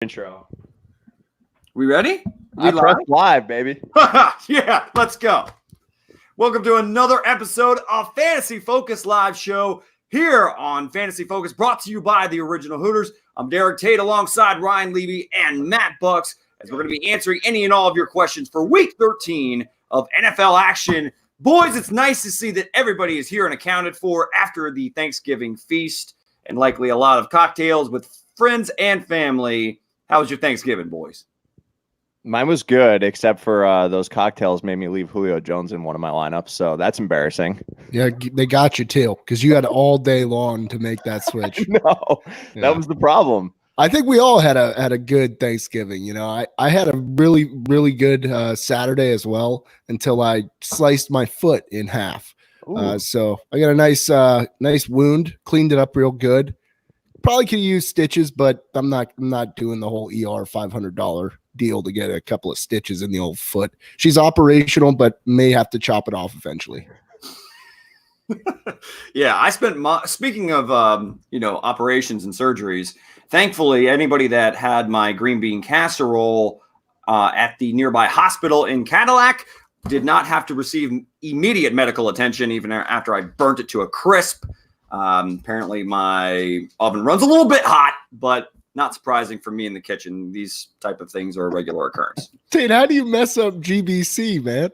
Intro. We ready? I pressed live, baby. Yeah, let's go. Welcome to another episode of Fantasy Focus Live Show here on Fantasy Focus, brought to you by the original Hooters. I'm Derek Tate alongside Ryan Levy and Matt Bucks, as we're going to be answering any and all of your questions for Week 13 of NFL action. Boys, it's nice to see that everybody is here and accounted for after the Thanksgiving feast and likely a lot of cocktails with friends and family. How was your Thanksgiving, boys? Mine was good, except for those cocktails made me leave Julio Jones in one of my lineups, so that's embarrassing. Yeah, they got you too, because you had all day long to make that switch. No, Yeah. That was the problem. I think we all had a good Thanksgiving. You know, I had a really good Saturday as well until I sliced my foot in half. So I got a nice wound, cleaned it up real good. Probably could use stitches, but I'm not doing the whole ER $500 deal to get a couple of stitches in the old foot. She's operational, but may have to chop it off eventually. Yeah, I spent speaking of operations and surgeries. Thankfully, anybody that had my green bean casserole at the nearby hospital in Cadillac did not have to receive immediate medical attention, even after I burnt it to a crisp. Apparently my oven runs a little bit hot, but not surprising for me in the kitchen. These type of things are a regular occurrence. Tate, how do you mess up GBC, man?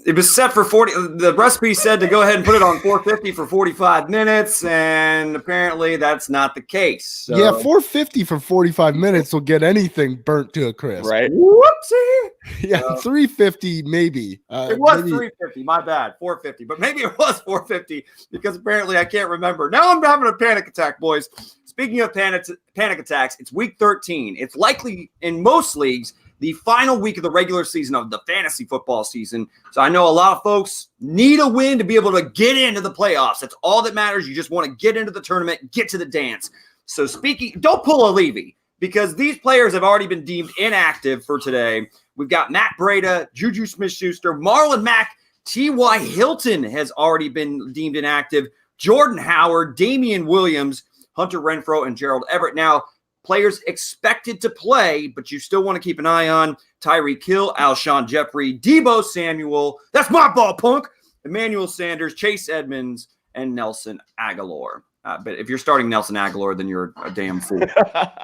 It was set for 40. The recipe said to go ahead and put it on 450 for 45 minutes, and apparently that's not the case. So. Yeah, 450 for 45 minutes will get anything burnt to a crisp. Right? Whoopsie. Yeah, 350 maybe. It was 350. My bad. 450, but maybe it was 450 because apparently I can't remember. Now I'm having a panic attack, boys. Speaking of panic attacks, it's Week 13. It's likely in most leagues the final week of the regular season of the fantasy football season. So I know a lot of folks need a win to be able to get into the playoffs. That's all that matters. You just want to get into the tournament, get to the dance. So don't pull a Levy, because these players have already been deemed inactive for today. We've got Matt Breida, Juju Smith-Schuster, Marlon Mack, T.Y. Hilton has already been deemed inactive, Jordan Howard, Damian Williams, Hunter Renfrow, and Gerald Everett. Now, players expected to play, but you still want to keep an eye on Tyreek Hill, Alshon Jeffrey, Deebo Samuel. That's my ball, punk. Emmanuel Sanders, Chase Edmonds, and Nelson Aguilar. But if you're starting Nelson Aguilar, then you're a damn fool.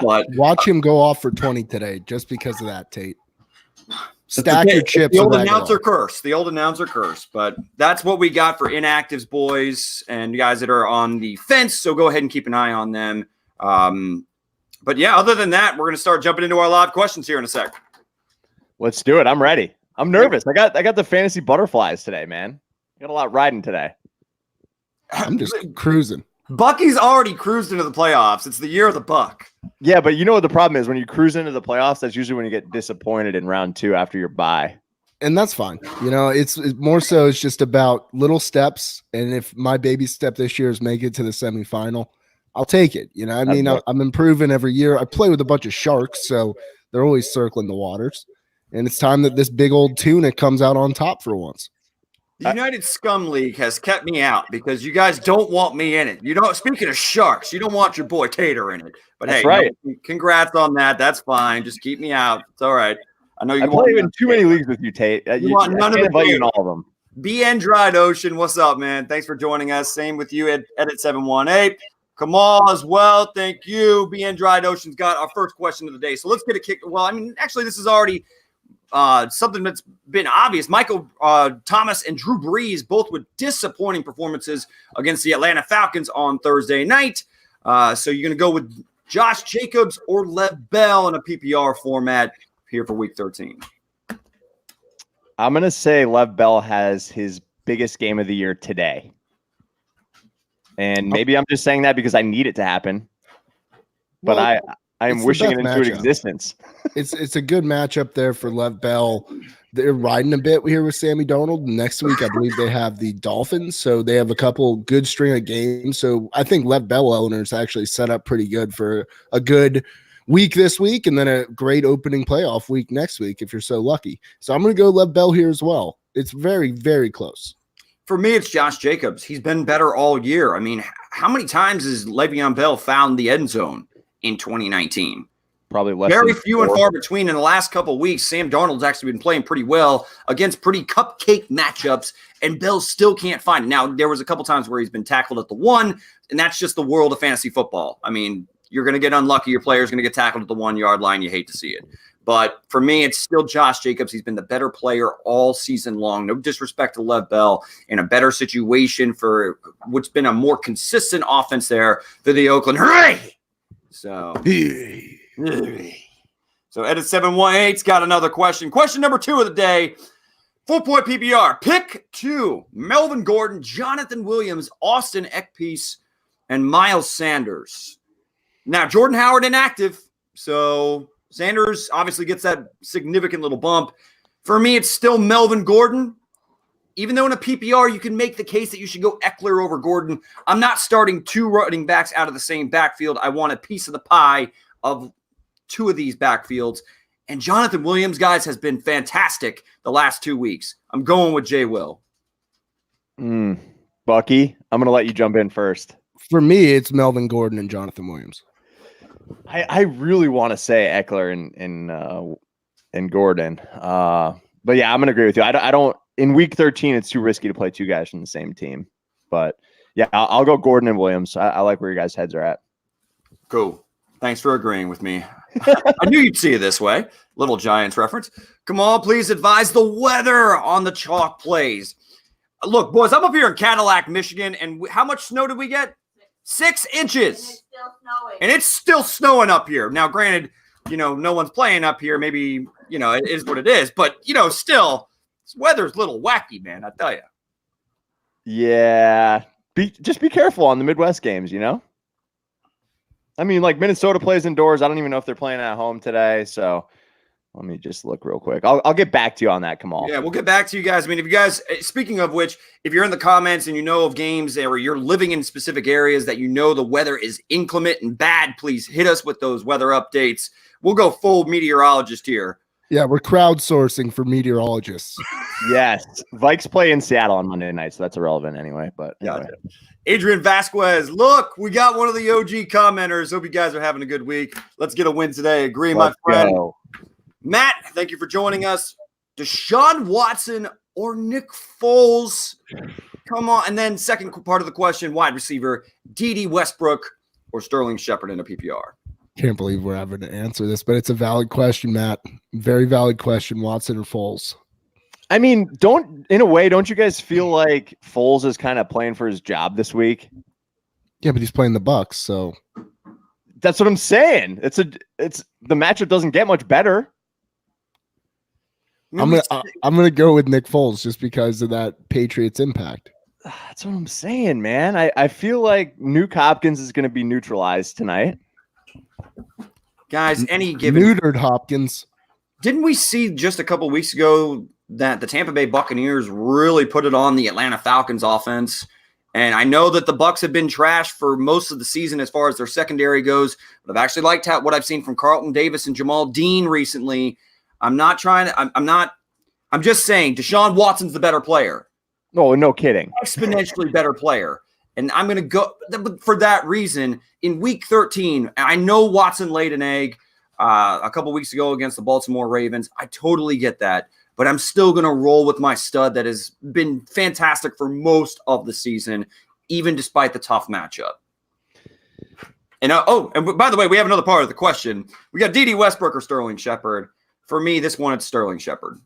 But watch him go off for 20 today just because of that, Tate. Stack your chips. The old announcer curse. The old announcer curse. But that's what we got for inactives, boys, and you guys that are on the fence. So go ahead and keep an eye on them. But yeah, other than that, we're going to start jumping into our live questions here in a sec. Let's do it. I'm ready. I'm nervous. I got the fantasy butterflies today, man. I got a lot riding today. I'm just cruising. Bucky's already cruised into the playoffs. It's the year of the Buck. Yeah, but you know what the problem is? When you cruise into the playoffs, that's usually when you get disappointed in round 2 after your bye. And that's fine. You know, it's more so it's just about little steps. And if my baby step this year is make it to the semifinal, I'll take it. You know, I mean, I'm improving every year. I play with a bunch of sharks, so they're always circling the waters. And it's time that this big old tuna comes out on top for once. The United Scum League has kept me out because you guys don't want me in it. You don't. Speaking of sharks, you don't want your boy Tater in it. But that's hey, right. Congrats on that. That's fine. Just keep me out. It's all right. I know you. I play in too many leagues with you, Tate. You want none of invite you in all of them. BN Dried Ocean, what's up, man? Thanks for joining us. Same with you, Edit 718. Kamal as well. Thank you. BN Dried Ocean's got our first question of the day. So let's get it kicked. Well, I mean, actually, this is already something that's been obvious. Michael Thomas and Drew Brees, both with disappointing performances against the Atlanta Falcons on Thursday night. So you're going to go with Josh Jacobs or Lev Bell in a PPR format here for Week 13. I'm going to say Lev Bell has his biggest game of the year today. And maybe I'm just saying that because I need it to happen. But well, I am wishing it into existence. It's a good matchup there for Lev Bell. They're riding a bit here with Sammy Darnold. Next week, I believe they have the Dolphins, so they have a couple good string of games. So I think Lev Bell owners actually set up pretty good for a good week this week and then a great opening playoff week next week if you're so lucky. So I'm going to go Lev Bell here as well. It's very, very close. For me, it's Josh Jacobs. He's been better all year. I mean, how many times has Le'Veon Bell found the end zone in 2019. Probably less. Very than few and 4. far between. In the last couple of weeks, Sam Darnold's actually been playing pretty well against pretty cupcake matchups, and Bell still can't find it. Now, there was a couple times where he's been tackled at the 1, and that's just the world of fantasy football. I mean, you're going to get unlucky. Your player's going to get tackled at the 1-yard line. You hate to see it. But for me, it's still Josh Jacobs. He's been the better player all season long. No disrespect to Lev Bell, in a better situation for what's been a more consistent offense there for the Oakland. Hooray! So Edit 718's got another question. Question number 2 of the day. 4-point PPR. Pick 2. Melvin Gordon, Jonathan Williams, Austin Eckpiece, and Miles Sanders. Now, Jordan Howard inactive, so Sanders obviously gets that significant little bump. For me, it's still Melvin Gordon. Even though in a PPR, you can make the case that you should go Eckler over Gordon. I'm not starting 2 running backs out of the same backfield. I want a piece of the pie of 2 of these backfields. And Jonathan Williams, guys, has been fantastic the last 2 weeks. I'm going with Jay Will. Bucky, I'm going to let you jump in first. For me, it's Melvin Gordon and Jonathan Williams. I really want to say Eckler and Gordon. But yeah, I'm going to agree with you. I don't. In week 13, it's too risky to play 2 guys from the same team. But yeah, I'll go Gordon and Williams. I like where your guys' heads are at. Cool. Thanks for agreeing with me. I knew you'd see it this way. Little Giants reference. Come on, please advise the weather on the chalk plays. Look, boys, I'm up here in Cadillac, Michigan, and how much snow did we get? 6 inches. And it's still snowing up here. Now, granted, no one's playing up here. Maybe, it is what it is. But, still, this weather's a little wacky, man, I tell you. Yeah. Just be careful on the Midwest games, I mean, like Minnesota plays indoors. I don't even know if they're playing at home today. So let me just look real quick. I'll get back to you on that, Kamal. Yeah, we'll get back to you guys. I mean, if you guys, speaking of which, if you're in the comments and you know of games or you're living in specific areas that the weather is inclement and bad, please hit us with those weather updates. We'll go full meteorologist here. Yeah, we're crowdsourcing for meteorologists. Yes. Vikes play in Seattle on Monday night, so that's irrelevant anyway. But anyway. Gotcha. Adrian Vasquez, look, we got one of the OG commenters. Hope you guys are having a good week. Let's get a win today. Agree, my friend. Go. Matt, thank you for joining us. Deshaun Watson or Nick Foles? Come on. And then second part of the question, wide receiver, D.D. Westbrook or Sterling Shepard in a PPR? Can't believe we're having to answer this, but it's a valid question, Matt. Very valid question. Watson or Foles? I mean, don't you guys feel like Foles is kind of playing for his job this week? Yeah, but he's playing the Bucks, so that's what I'm saying. It's the matchup doesn't get much better. I'm gonna go with Nick Foles just because of that Patriots impact. That's what I'm saying, man. I feel like Nuke Hopkins is gonna be neutralized tonight. Guys, any given neutered Hopkins. Didn't we see just a couple weeks ago that the Tampa Bay Buccaneers really put it on the Atlanta Falcons offense? And I know that the Bucs have been trashed for most of the season as far as their secondary goes, but I've actually liked what I've seen from Carlton Davis and Jamal Dean recently. I'm just saying Deshaun Watson's the better player. Oh, no kidding. Exponentially better player. And I'm going to go for that reason in week 13. I know Watson laid an egg a couple weeks ago against the Baltimore Ravens. I totally get that. But I'm still going to roll with my stud that has been fantastic for most of the season, even despite the tough matchup. And and by the way, we have another part of the question. We got D.D. Westbrook or Sterling Shepard. For me, this one, it's Sterling Shepard.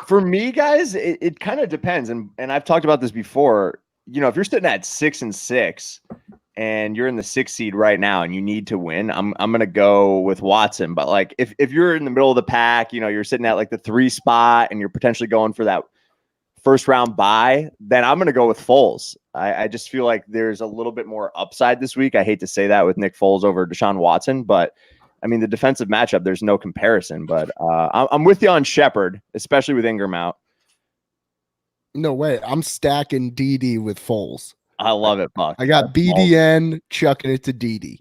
For me, guys, it kind of depends. And I've talked about this before. If you're sitting at 6-6 and you're in the 6th seed right now and you need to win, I'm going to go with Watson. But like if you're in the middle of the pack, you're sitting at like the 3 spot and you're potentially going for that first round bye, then I'm going to go with Foles. I just feel like there's a little bit more upside this week. I hate to say that with Nick Foles over Deshaun Watson, but I mean, the defensive matchup, there's no comparison. But I'm with you on Shepard, especially with Ingram out. No way. I'm stacking DD with Foles. I love it, Buck. I got BDN chucking it to DD.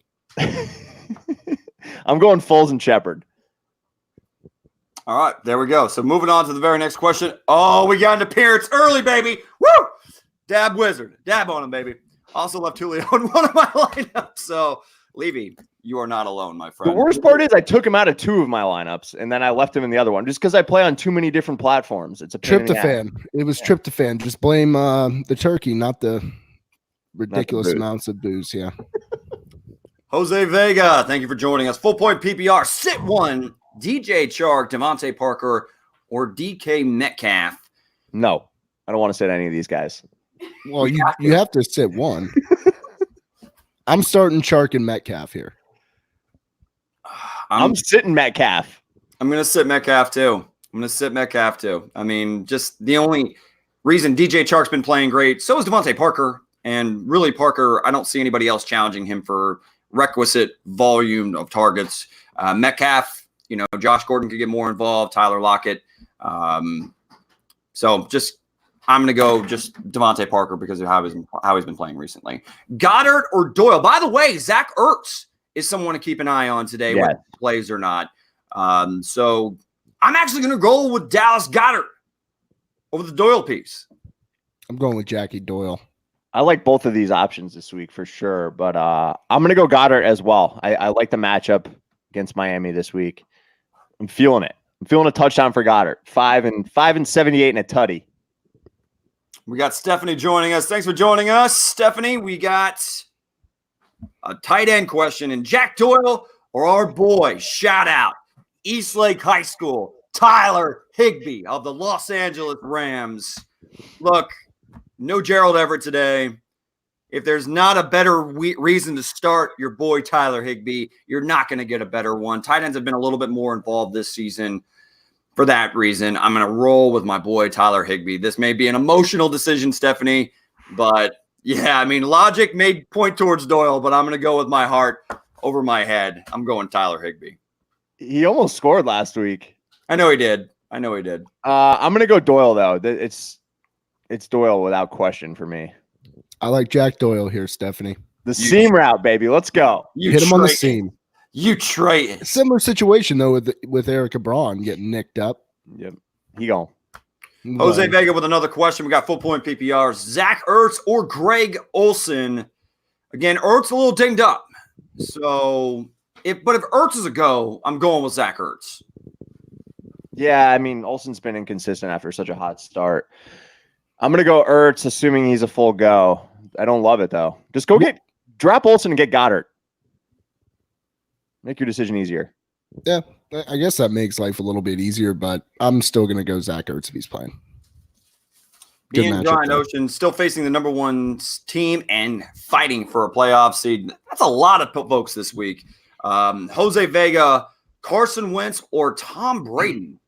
I'm going Foles and Shepard. All right, there we go. So moving on to the very next question. Oh, we got an appearance early, baby. Woo! Dab Wizard. Dab on him, baby. Also left Julio in one of my lineups. So Levy, you are not alone, my The friend. worst part is I took him out of 2 of my lineups, and then I left him in the other one just because I play on too many different platforms. It's a pain in the ass. Tryptophan. It was tryptophan. Just blame the turkey, not the ridiculous booze. amounts of booze. Yeah. Jose Vega, thank you for joining us. Full point PPR, sit one, DJ Chark, Devontae Parker, or DK Metcalf. No, I don't want to sit any of these guys. Well, you have to sit one. I'm starting Chark and Metcalf here. I'm sitting Metcalf. I'm going to sit Metcalf too. I mean, just the only reason DJ Chark's been playing great, so is Devontae Parker. And really, Parker, I don't see anybody else challenging him for requisite volume of targets. Metcalf, Josh Gordon could get more involved, Tyler Lockett. So just I'm going to go just Devontae Parker because of how he's been playing recently. Goddard or Doyle? By the way, Zach Ertz is someone to keep an eye on today, whether he plays or not. So I'm actually going to go with Dallas Goddard over the Doyle piece. I'm going with Jackie Doyle. I like both of these options this week for sure, but I'm going to go Goddard as well. I like the matchup against Miami this week. I'm feeling it. I'm feeling a touchdown for Goddard. 5 and 78 and a tutty. We got Stephanie joining us. Thanks for joining us, Stephanie. We got a tight end question. And Jack Doyle or our boy, shout out, Eastlake High School, Tyler Higbee of the Los Angeles Rams. Look, no Gerald Everett today. If there's not a better reason to start your boy Tyler Higbee, you're not going to get a better one. Tight ends have been a little bit more involved this season. For that reason, I'm going to roll with my boy Tyler Higbee. This may be an emotional decision, Stephanie, but yeah, I mean, logic may point towards Doyle, but I'm going to go with my heart over my head. I'm going Tyler Higbee. He almost scored last week. I know he did. I'm going to go Doyle, though. It's Doyle without question for me. I like Jack Doyle here, Stephanie. The seam route, baby. Let's go. You hit him on the seam. You trade. Similar situation though with Erica Braun getting nicked up. Yep, he gone. Jose Vega with another question. We got full point PPRs. Zach Ertz or Greg Olsen. Again, Ertz a little dinged up. So if Ertz is a go, I'm going with Zach Ertz. Yeah, I mean Olsen's been inconsistent after such a hot start. I'm gonna go Ertz, assuming he's a full go. I don't love it though. Just drop Olsen and get Goddard. Make your decision easier. Yeah, I guess that makes life a little bit easier, but I'm still going to go Zach Ertz if he's playing. Me and Giant Ocean still facing the number 1 team and fighting for a playoff seed. That's a lot of folks this week. Jose Vega, Carson Wentz, or Tom Brady.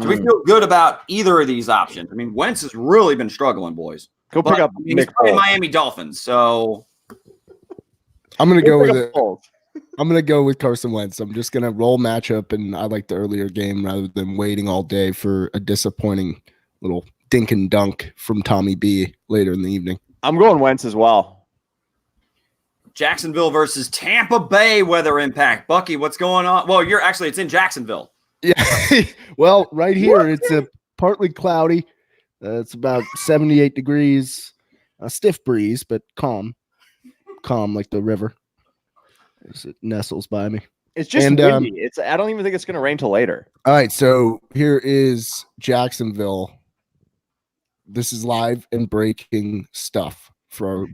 Do we feel good about either of these options? I mean, Wentz has really been struggling, boys. Pick up he's playing Miami Dolphins, so I'm going to go with it. I'm going to go with Carson Wentz. I'm just going to roll matchup, and I like the earlier game rather than waiting all day for a disappointing little dink and dunk from Tommy B later in the evening. I'm going Wentz as well. Jacksonville versus Tampa Bay weather impact. Bucky, what's going on? Well, it's in Jacksonville. Yeah. Well, right here, it's a partly cloudy. It's about 78 degrees. A stiff breeze, but calm like the river. It nestles by me. It's just windy. I don't even think it's going to rain till later. All right, so here is Jacksonville. This is live and breaking stuff for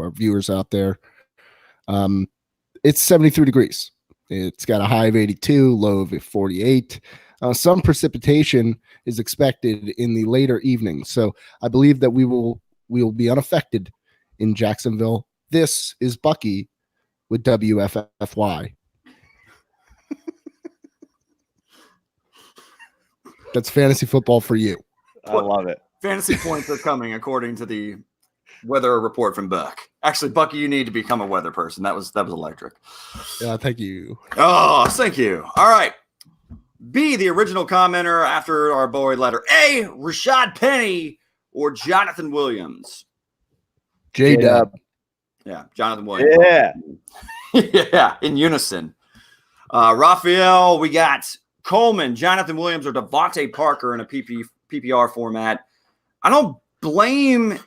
our viewers out there. It's 73 degrees. It's got a high of 82, low of 48. Some precipitation is expected in the later evening, so I believe that we will be unaffected in Jacksonville. This is Bucky with WFFY. That's fantasy football for you. I love it. Fantasy points are coming according to the weather report from Buck. Actually, Bucky, you need to become a weather person. That was electric. Yeah, thank you. Oh, thank you. All right. B, the original commenter after our boy letter A, Rashad Penny or Jonathan Williams. J-Dub. Yeah, Jonathan Williams. Yeah. Yeah, in unison. Raphael, we got Coleman, Jonathan Williams, or Devontae Parker in a PPR format. I don't blame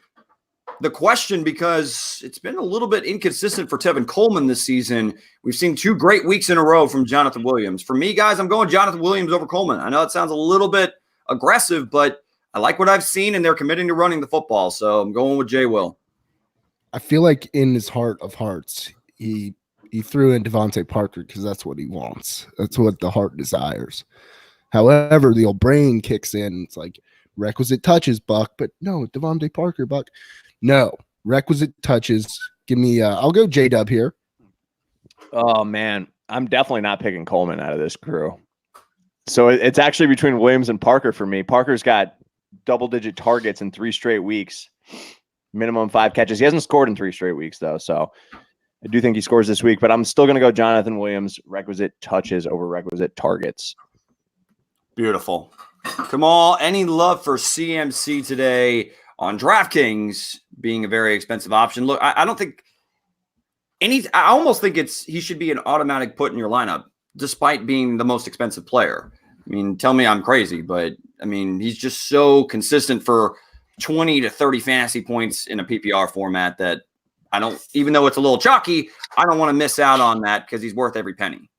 the question, because it's been a little bit inconsistent for Tevin Coleman this season. We've seen 2 great weeks in a row from Jonathan Williams. For me, guys, I'm going Jonathan Williams over Coleman. I know it sounds a little bit aggressive, but I like what I've seen, and they're committing to running the football. So I'm going with Jay Will. I feel like in his heart of hearts, he threw in Devontae Parker because that's what he wants. That's what the heart desires. However, the old brain kicks in. It's like requisite touches, Buck, but no, Devontae Parker, Buck. No, requisite touches. Give me I'll go J-Dub here. Oh, man. I'm definitely not picking Coleman out of this crew. So it's actually between Williams and Parker for me. Parker's got double-digit targets in 3 straight weeks, minimum 5 catches. He hasn't scored in 3 straight weeks, though, so I do think he scores this week, but I'm still going to go Jonathan Williams, requisite touches over requisite targets. Beautiful. Kamal, any love for CMC today on DraftKings being a very expensive option? Look, I don't think I almost think he should be an automatic put in your lineup, despite being the most expensive player. I mean, tell me I'm crazy, but I mean, he's just so consistent for 20 to 30 fantasy points in a PPR format that I don't, even though it's a little chalky, I don't want to miss out on that because he's worth every penny.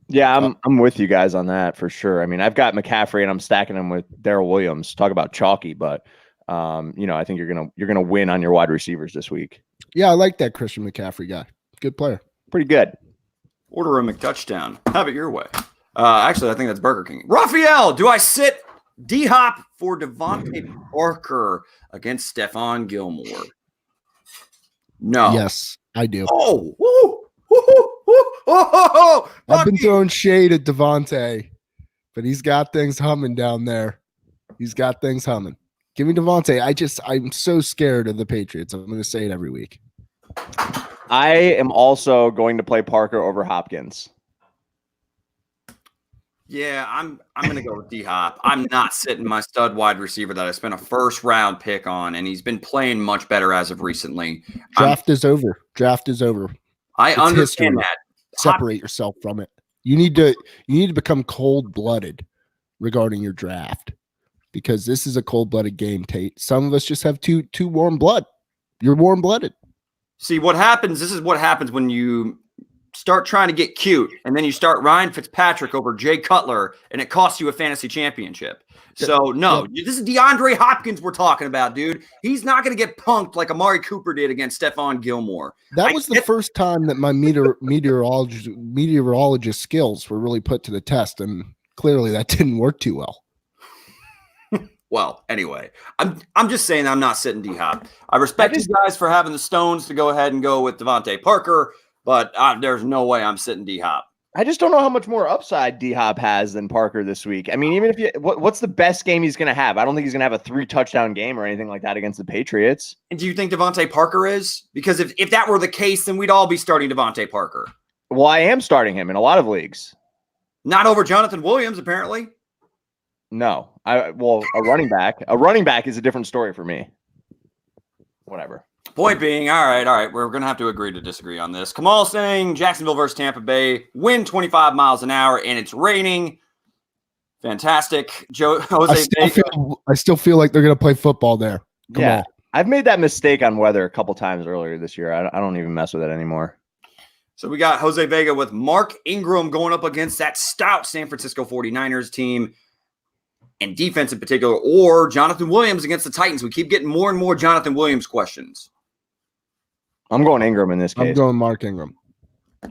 Yeah, I'm with you guys on that for sure. I mean, I've got McCaffrey and I'm stacking him with Darrell Williams. Talk about chalky, but I think you're gonna win on your wide receivers this week. Yeah, I like that Christian McCaffrey guy. Good player. Pretty good. Order a McTouchdown. Have it your way. Actually, I think that's Burger King. Raphael, do I sit D-Hop for Devontae Parker against Stephon Gilmore? No. Yes, I do. Oh, woo, woo, woo, oh, I've been throwing shade at Devontae, but he's got things humming down there. He's got things humming. Give me Devontae. I'm so scared of the Patriots. I'm going to say it every week. I am also going to play Parker over Hopkins. Yeah, I'm going to go with D-Hop. I'm not sitting my stud wide receiver that I spent a first-round pick on, and he's been playing much better as of recently. Draft is over. I understand that. Separate yourself from it. You need to become cold-blooded regarding your draft because this is a cold-blooded game, Tate. Some of us just have too warm blood. You're warm-blooded. See, this is what happens when you start trying to get cute, and then you start Ryan Fitzpatrick over Jay Cutler, and it costs you a fantasy championship. So, no, this is DeAndre Hopkins we're talking about, dude. He's not going to get punked like Amari Cooper did against Stephon Gilmore. That was the first time that my meteorologist skills were really put to the test, and clearly that didn't work too well. Well, anyway, I'm just saying I'm not sitting D-Hop. I respect you guys for having the stones to go ahead and go with Devontae Parker, but there's no way I'm sitting D-Hop. I just don't know how much more upside D-Hop has than Parker this week. I mean, even if what's the best game he's going to have? I don't think he's going to have a 3-touchdown game or anything like that against the Patriots. And do you think Devontae Parker is? Because if that were the case, then we'd all be starting Devontae Parker. Well, I am starting him in a lot of leagues. Not over Jonathan Williams, apparently. No. A running back. A running back is a different story for me. Whatever. Point being, all right. We're going to have to agree to disagree on this. Kamal saying Jacksonville versus Tampa Bay, win 25 miles an hour, and it's raining. Fantastic. I still feel like they're going to play football there. Come on. I've made that mistake on weather a couple times earlier this year. I don't even mess with it anymore. So we got Jose Vega with Mark Ingram going up against that stout San Francisco 49ers team, and defense in particular, or Jonathan Williams against the Titans. We keep getting more and more Jonathan Williams questions. I'm going Ingram in this case. I'm going Mark Ingram.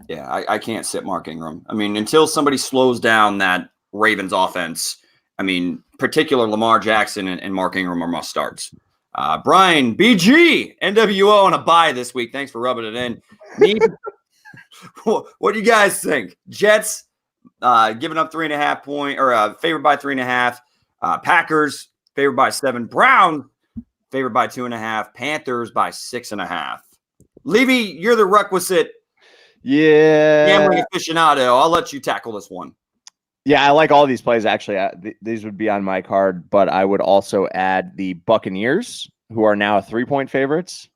Yeah, I can't sit Mark Ingram. I mean, until somebody slows down that Ravens offense, I mean, particular Lamar Jackson and Mark Ingram are must starts. Brian, BG, NWO on a bye this week. Thanks for rubbing it in. What do you guys think? Jets giving up 3.5 point or favored by 3.5. Packers favored by 7. Browns favored by 2.5. Panthers by 6.5. Levy, you're the requisite gambling aficionado. I'll let you tackle this one. Yeah, I like all these plays, actually. These would be on my card, but I would also add the Buccaneers, who are now 3-point favorites.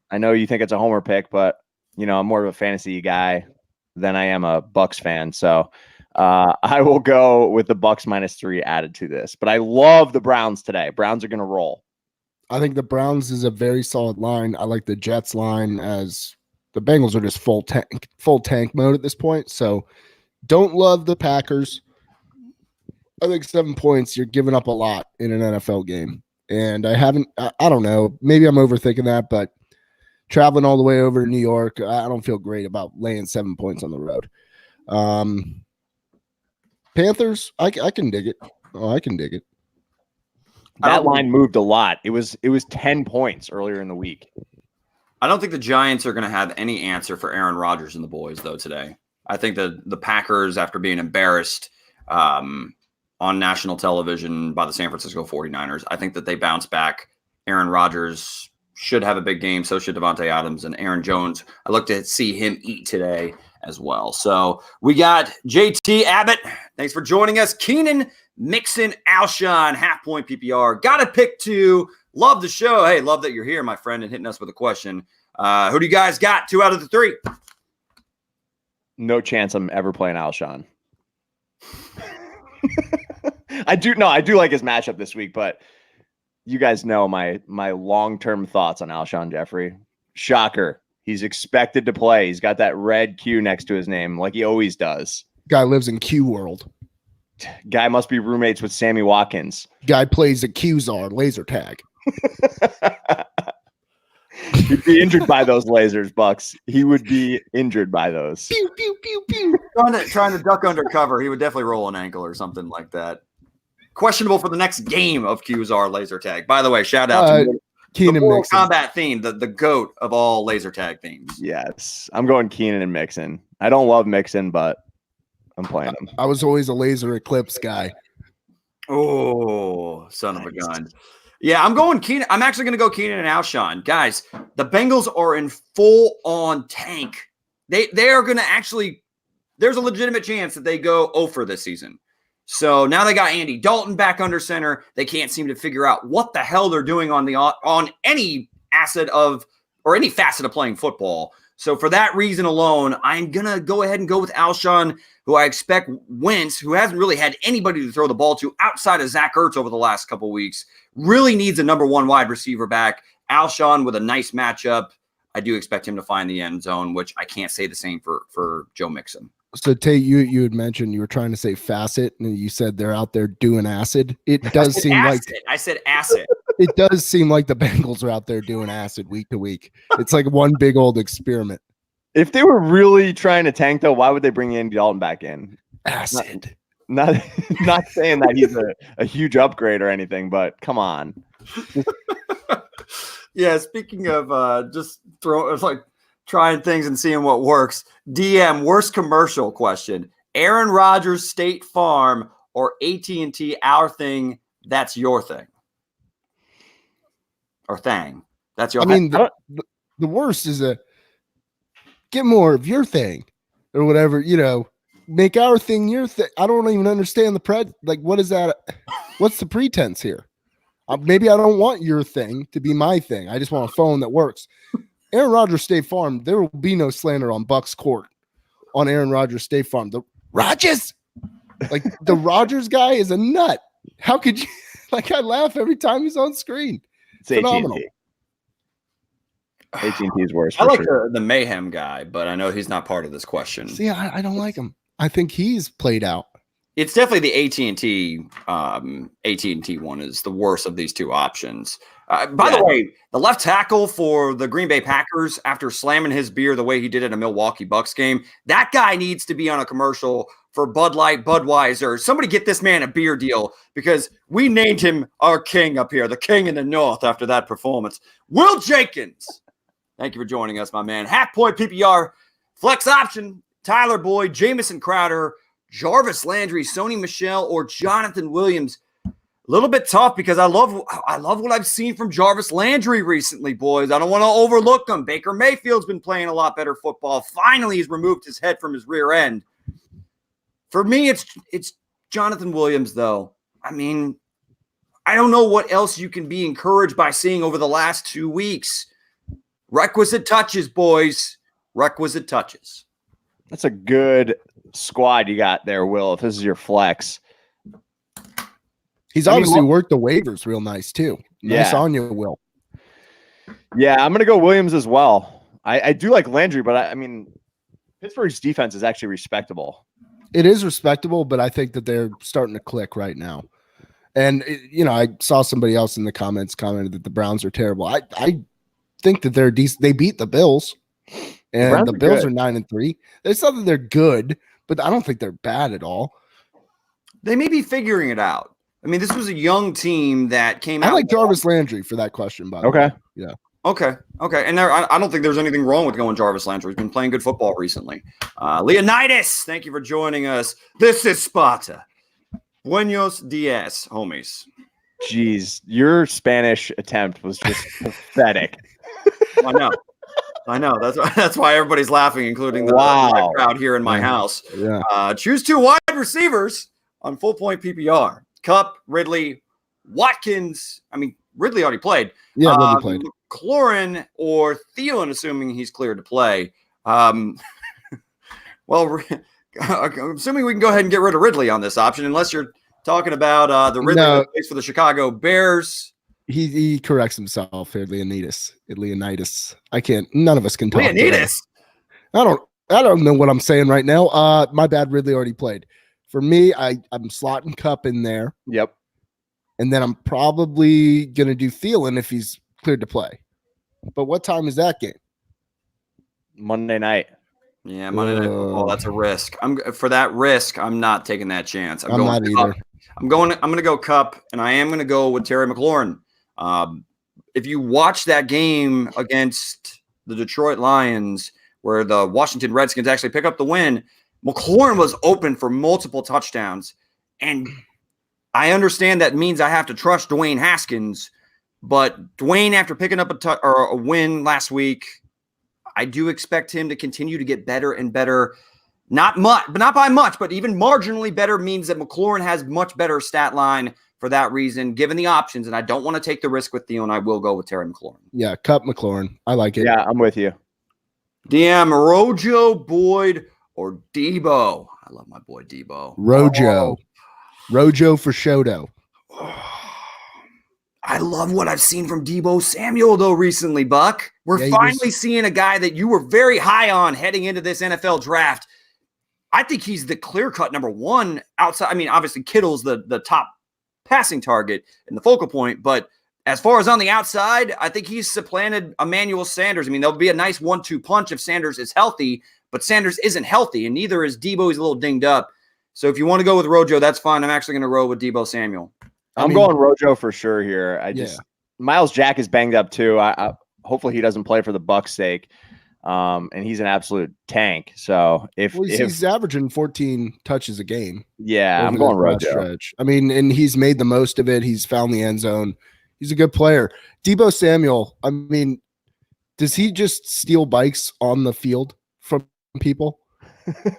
I know you think it's a homer pick, but, I'm more of a fantasy guy than I am a Bucs fan. So I will go with the Bucs -3 added to this. But I love the Browns today. Browns are going to roll. I think the Browns is a very solid line. I like the Jets line, as the Bengals are just full tank mode at this point. So don't love the Packers. I think 7 points, you're giving up a lot in an NFL game. And I don't know, maybe I'm overthinking that, but traveling all the way over to New York, I don't feel great about laying 7 points on the road. Panthers, I can dig it. Oh, I can dig it. That line moved a lot. It was 10 points earlier in the week. I don't think the Giants are going to have any answer for Aaron Rodgers and the boys, though, today. I think that the Packers, after being embarrassed on national television by the San Francisco 49ers, I think that they bounce back. Aaron Rodgers should have a big game. So should Devontae Adams and Aaron Jones. I look to see him eat today as well. So we got JT Abbott. Thanks for joining us. Keenan, Mixon, Alshon, half point PPR. Got to pick 2. Love the show. Hey, love that you're here, my friend, and hitting us with a question. Who do you guys got? 2 out of the 3. No chance I'm ever playing Alshon. I do like his matchup this week, but you guys know my long-term thoughts on Alshon Jeffrey. Shocker. He's expected to play. He's got that red Q next to his name like he always does. Guy lives in Q world. Guy must be roommates with Sammy Watkins. Guy plays a Q-Czar laser tag. He'd be injured by those lasers, Bucks. He would be injured by those. Pew, pew, pew, pew. Trying to duck under cover. He would definitely roll an ankle or something like that. Questionable for the next game of QZR laser tag. By the way, shout out to Keenan the Mortal Mixon. Kombat theme, the GOAT of all laser tag themes. Yes. I'm going Keenan and Mixon. I don't love Mixon, but I'm playing him. I was always a laser eclipse guy. Oh, son of a gun. Yeah, I'm going Keenan. I'm actually going to go Keenan and Alshon. Guys, the Bengals are in full-on tank. They are going to actually – there's a legitimate chance that they go 0 for this season. So now they got Andy Dalton back under center. They can't seem to figure out what the hell they're doing on any asset of or any facet of playing football. So for that reason alone, I'm going to go ahead and go with Alshon, who I expect Wentz, who hasn't really had anybody to throw the ball to outside of Zach Ertz over the last couple of weeks, really needs a number 1 wide receiver back. Alshon with a nice matchup. I do expect him to find the end zone, which I can't say the same for Joe Mixon. So Tate, you had mentioned you were trying to say facet, and you said they're out there doing acid. It does seem acid. like I said acid. It does seem like the Bengals are out there doing acid week to week. It's like one big old experiment. If they were really trying to tank, though, why would they bring Andy Dalton back in? Acid. Not saying that he's a huge upgrade or anything, but come on. Yeah, speaking of just trying things and seeing what works. DM, worst commercial question. Aaron Rodgers, State Farm, or AT&T, our thing, that's your thing. Or thing. That's your thing. The worst is get more of your thing or whatever, make our thing your thing. I don't even understand what is that? What's the pretense here? Maybe I don't want your thing to be my thing. I just want a phone that works. Aaron Rodgers State Farm, there will be no slander on Bucks Court on Aaron Rodgers State Farm. The Rodgers, the Rodgers guy is a nut. How could you? I laugh every time he's on screen. It's phenomenal. AT&T is worse. I like the Mayhem guy, but I know he's not part of this question. See, I don't like him. I think he's played out. It's definitely the AT&T. AT&T one is the worst of these 2 options. By the way, the left tackle for the Green Bay Packers, after slamming his beer the way he did at a Milwaukee Bucks game, that guy needs to be on a commercial for Bud Light, Budweiser. Somebody get this man a beer deal, because we named him our king up here, the king in the north, after that performance. Will Jenkins, thank you for joining us, my man. Half point PPR, flex option, Tyler Boyd, Jamison Crowder, Jarvis Landry, Sony Michel, or Jonathan Williams. A little bit tough because I love what I've seen from Jarvis Landry recently, boys. I don't want to overlook him. Baker Mayfield's been playing a lot better football. Finally, he's removed his head from his rear end. For me, it's Jonathan Williams, though. I mean, I don't know what else you can be encouraged by seeing over the last 2 weeks. Requisite touches, boys. Requisite touches. That's a good squad you got there, Will, if this is your flex. He's obviously worked the waivers real nice too. Nice on you, Will. Yeah, I'm gonna go Williams as well. I do like Landry, but I mean, Pittsburgh's defense is actually respectable. It is respectable, but I think that they're starting to click right now. And I saw somebody else in the comments commented that the Browns are terrible. I think that they're decent. They beat the Bills, and the Bills are 9-3. It's not that they're good, but I don't think they're bad at all. They may be figuring it out. I mean, this was a young team that came out. I like Jarvis Landry for that question, by the way. Yeah. Okay. And I don't think there's anything wrong with going Jarvis Landry. He's been playing good football recently. Leonidas, thank you for joining us. This is Sparta. Buenos dias, homies. Jeez, your Spanish attempt was just pathetic. I know. That's why everybody's laughing, including the crowd here in my house. Yeah. Choose 2 wide receivers on full point PPR. Cup, Ridley, Watkins. I mean, Ridley already played. Yeah, Ridley played. McLaurin or Thielen, assuming he's cleared to play. Well, I'm assuming we can go ahead and get rid of Ridley on this option, unless you're talking about the Ridley that plays for the Chicago Bears. He corrects himself here, Leonidas. I can't. None of us can talk. Leonidas. I don't know what I'm saying right now. My bad. Ridley already played. For me, I'm slotting Cup in there. Yep. And then I'm probably gonna do Thielen if he's cleared to play. But what time is that game? Monday night. Yeah, Monday night football. That's a risk. For that risk, I'm not taking that chance. I'm not either. I'm going to go Cup, and I am going to go with Terry McLaurin. If you watch that game against the Detroit Lions, where the Washington Redskins actually pick up the win, McLaurin was open for multiple touchdowns. And I understand that means I have to trust Dwayne Haskins, but Dwayne, after picking up a win last week, I do expect him to continue to get better and better. Not much, but not by much, but even marginally better means that McLaurin has much better stat line for that reason, given the options. And I don't want to take the risk with Thielen. I will go with Terry McLaurin. Yeah, Cup McLaurin. I like it. Yeah, I'm with you. DM, Rojo, Boyd, or Debo. I love my boy Debo. Rojo. Rojo for Shoto. I love what I've seen from Debo Samuel, though, recently, Buck. We're finally seeing a guy that you were very high on heading into this NFL draft. I think he's the clear-cut number one outside. I mean, obviously, Kittle's the top passing target and the focal point, but as far as on the outside, I think he's supplanted Emmanuel Sanders. I mean, there'll be a nice 1-2 punch if Sanders is healthy, but Sanders isn't healthy, and neither is Debo. He's a little dinged up. So if you want to go with Rojo, that's fine. I'm actually going to roll with Debo Samuel. I'm going Rojo for sure here. Miles Jack is banged up too. I hopefully he doesn't play for the Bucs' sake. And he's an absolute tank. So he's averaging 14 touches a game. Yeah, I'm going Rojo. Stretch. I mean, and he's made the most of it. He's found the end zone. He's a good player. Debo Samuel, I mean, does he just steal bikes on the field from people?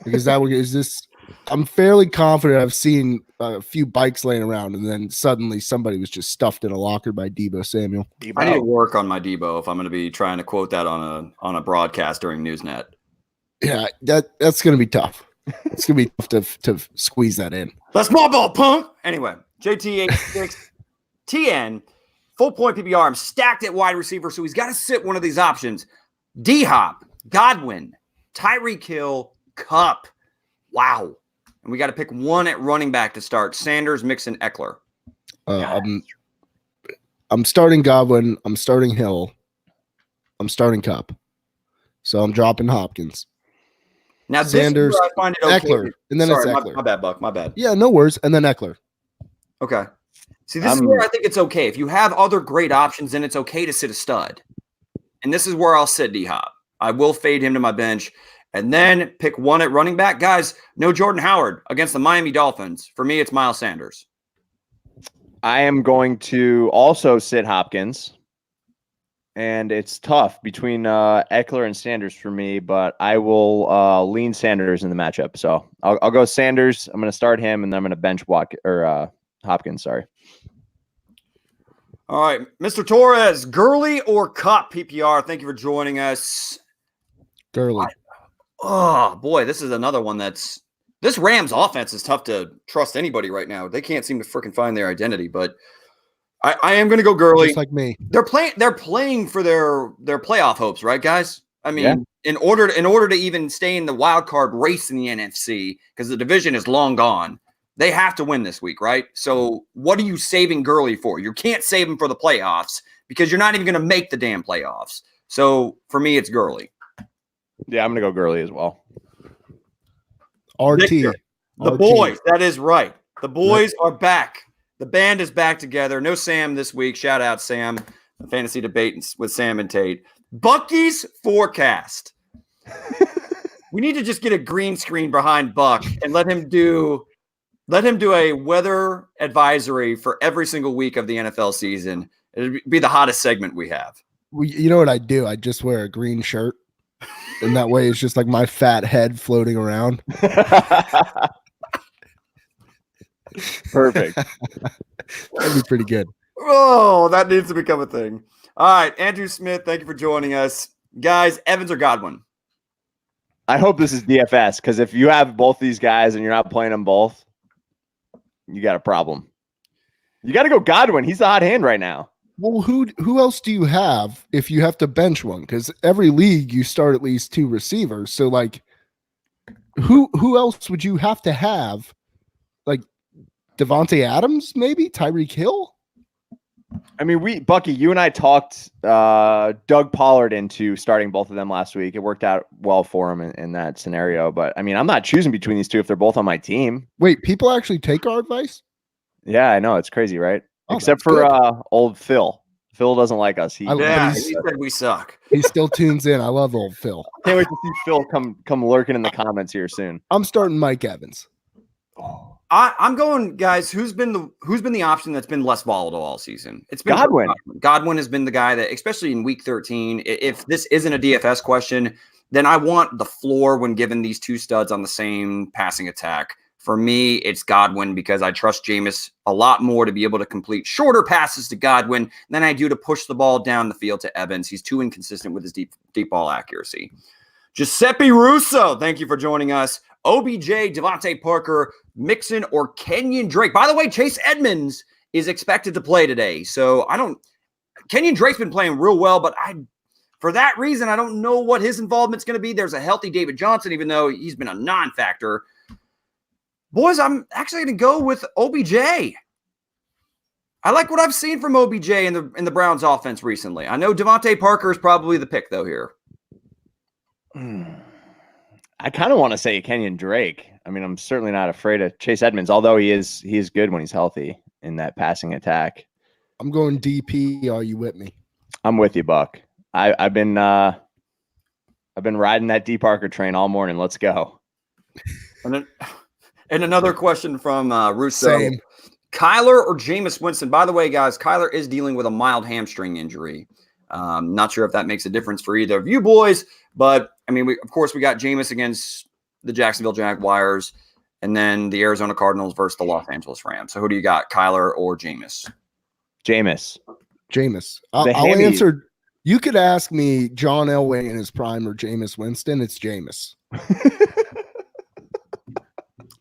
Because I'm fairly confident I've seen a few bikes laying around, and then suddenly somebody was just stuffed in a locker by Debo Samuel. I need to work on my Debo if I'm going to be trying to quote that on a broadcast during Newsnet. Yeah, that's going to be tough. It's going to be tough to squeeze that in. That's my ball, punk. Anyway, JT86 TN, full point PPR. I'm stacked at wide receiver, so he's got to sit one of these options. D-Hop, Godwin, Tyreek Hill, Cup. Wow. And we got to pick one at running back to start. Sanders, Mixon, Eckler. I'm starting Godwin. I'm starting Hill. I'm starting Cup. So I'm dropping Hopkins. Now Sanders, I find it okay. Eckler, and then it's Eckler. My bad, Buck. My bad. Yeah, no worries. And then Eckler. Okay. See, this is where I think it's okay. If you have other great options, then it's okay to sit a stud. And this is where I'll sit D-Hop. I will fade him to my bench. And then pick one at running back. Guys, no Jordan Howard against the Miami Dolphins. For me, it's Miles Sanders. I am going to also sit Hopkins. And it's tough between Eckler and Sanders for me, but I will lean Sanders in the matchup. So I'll go Sanders. I'm going to start him, and then I'm going to bench Hopkins. Sorry. All right, Mr. Torres, Gurley or Cup PPR? Thank you for joining us. Gurley. Oh, boy, this is another one that's This Rams offense is tough to trust anybody right now. They can't seem to freaking find their identity, but I am going to go Gurley. Just like me. They're playing for their playoff hopes, right, guys? I mean, Yeah. in order to even stay in the wild card race in the NFC, because the division is long gone, they have to win this week, right? So what are you saving Gurley for? You can't save him for the playoffs because you're not even going to make the damn playoffs. So for me, it's Gurley. Yeah, I'm gonna go Gurley as well. RT. Victor, the RT. boys. That is right. The boys are back. The band is back together. No Sam this week. Shout out Sam. The fantasy debate with Sam and Tate. Bucky's forecast. We need to just get a green screen behind Buck and let him do a weather advisory for every single week of the NFL season. It'd be the hottest segment we have. You know what I do? I just wear a green shirt. And that way it's just like my fat head floating around. Perfect. That'd be pretty good. Oh, that needs to become a thing. All right, Andrew Smith, thank you for joining us. Guys, Evans or Godwin? I hope this is DFS because if you have both these guys and you're not playing them both, you got a problem. You got to go Godwin. He's the hot hand right now. Well, who else do you have if you have to bench one? Because every league you start at least 2 receivers. So like, who else would you have to have? Like Devontae Adams, maybe Tyreek Hill. I mean, Bucky, you and I talked Doug Pollard into starting both of them last week. It worked out well for him in that scenario. But I mean, I'm not choosing between these two if they're both on my team. Wait, people actually take our advice? Yeah, I know. It's crazy, right? Oh, Except that's for good. Old Phil. Phil doesn't like us. He Said we suck. He still tunes in. I love old Phil. can't wait to see Phil come lurking in the comments here soon. I'm starting Mike Evans. I'm going, guys. Who's been the option that's been less volatile all season? It's been Godwin. Godwin has been the guy that, especially in week 13, if this isn't a DFS question, then I want the floor when given these two studs on the same passing attack. For me, it's Godwin because I trust Jameis a lot more to be able to complete shorter passes to Godwin than I do to push the ball down the field to Evans. He's too inconsistent with his deep ball accuracy. Giuseppe Russo, thank you for joining us. OBJ, Devontae Parker, Mixon, or Kenyon Drake. By the way, Chase Edmonds is expected to play today. So Kenyon Drake's been playing real well, but for that reason, I don't know what his involvement's going to be. There's a healthy David Johnson, even though he's been a non-factor. Boys, I'm actually going to go with OBJ. I like what I've seen from OBJ in the Browns offense recently. I know Devontae Parker is probably the pick, though, here. I kind of want to say Kenyon Drake. I mean, I'm certainly not afraid of Chase Edmonds, although he is good when he's healthy in that passing attack. I'm going DP. Are you with me? I'm with you, Buck. I've been riding that D Parker train all morning. Let's go. And another question from Russo. Same. Kyler or Jameis Winston? By the way, guys, Kyler is dealing with a mild hamstring injury. Not sure if that makes a difference for either of you boys, but I mean, of course, we got Jameis against the Jacksonville Jaguars, and then the Arizona Cardinals versus the Los Angeles Rams. So who do you got, Kyler or Jameis? Jameis. I'll answer. You could ask me John Elway in his prime or Jameis Winston. It's Jameis.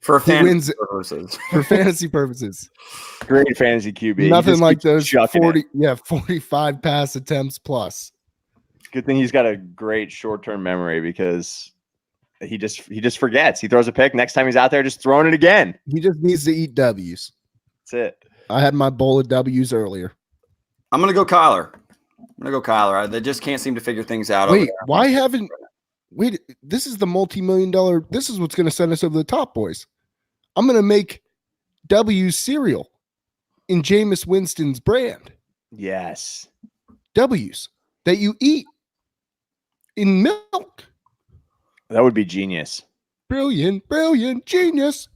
For fantasy purposes. For fantasy purposes. Great fantasy QB. Nothing like those 40. Yeah, 45 pass attempts plus. Good thing he's got a great short-term memory because he just forgets. He throws a pick. Next time he's out there, just throwing it again. He just needs to eat W's. That's it. I had my bowl of W's earlier. I'm going to go Kyler. They just can't seem to figure things out. Wait, this is the multi-million-dollar. This is what's going to send us over the top, boys. I'm going to make W's cereal in Jameis Winston's brand. Yes. W's that you eat in milk. That would be genius. Brilliant, genius.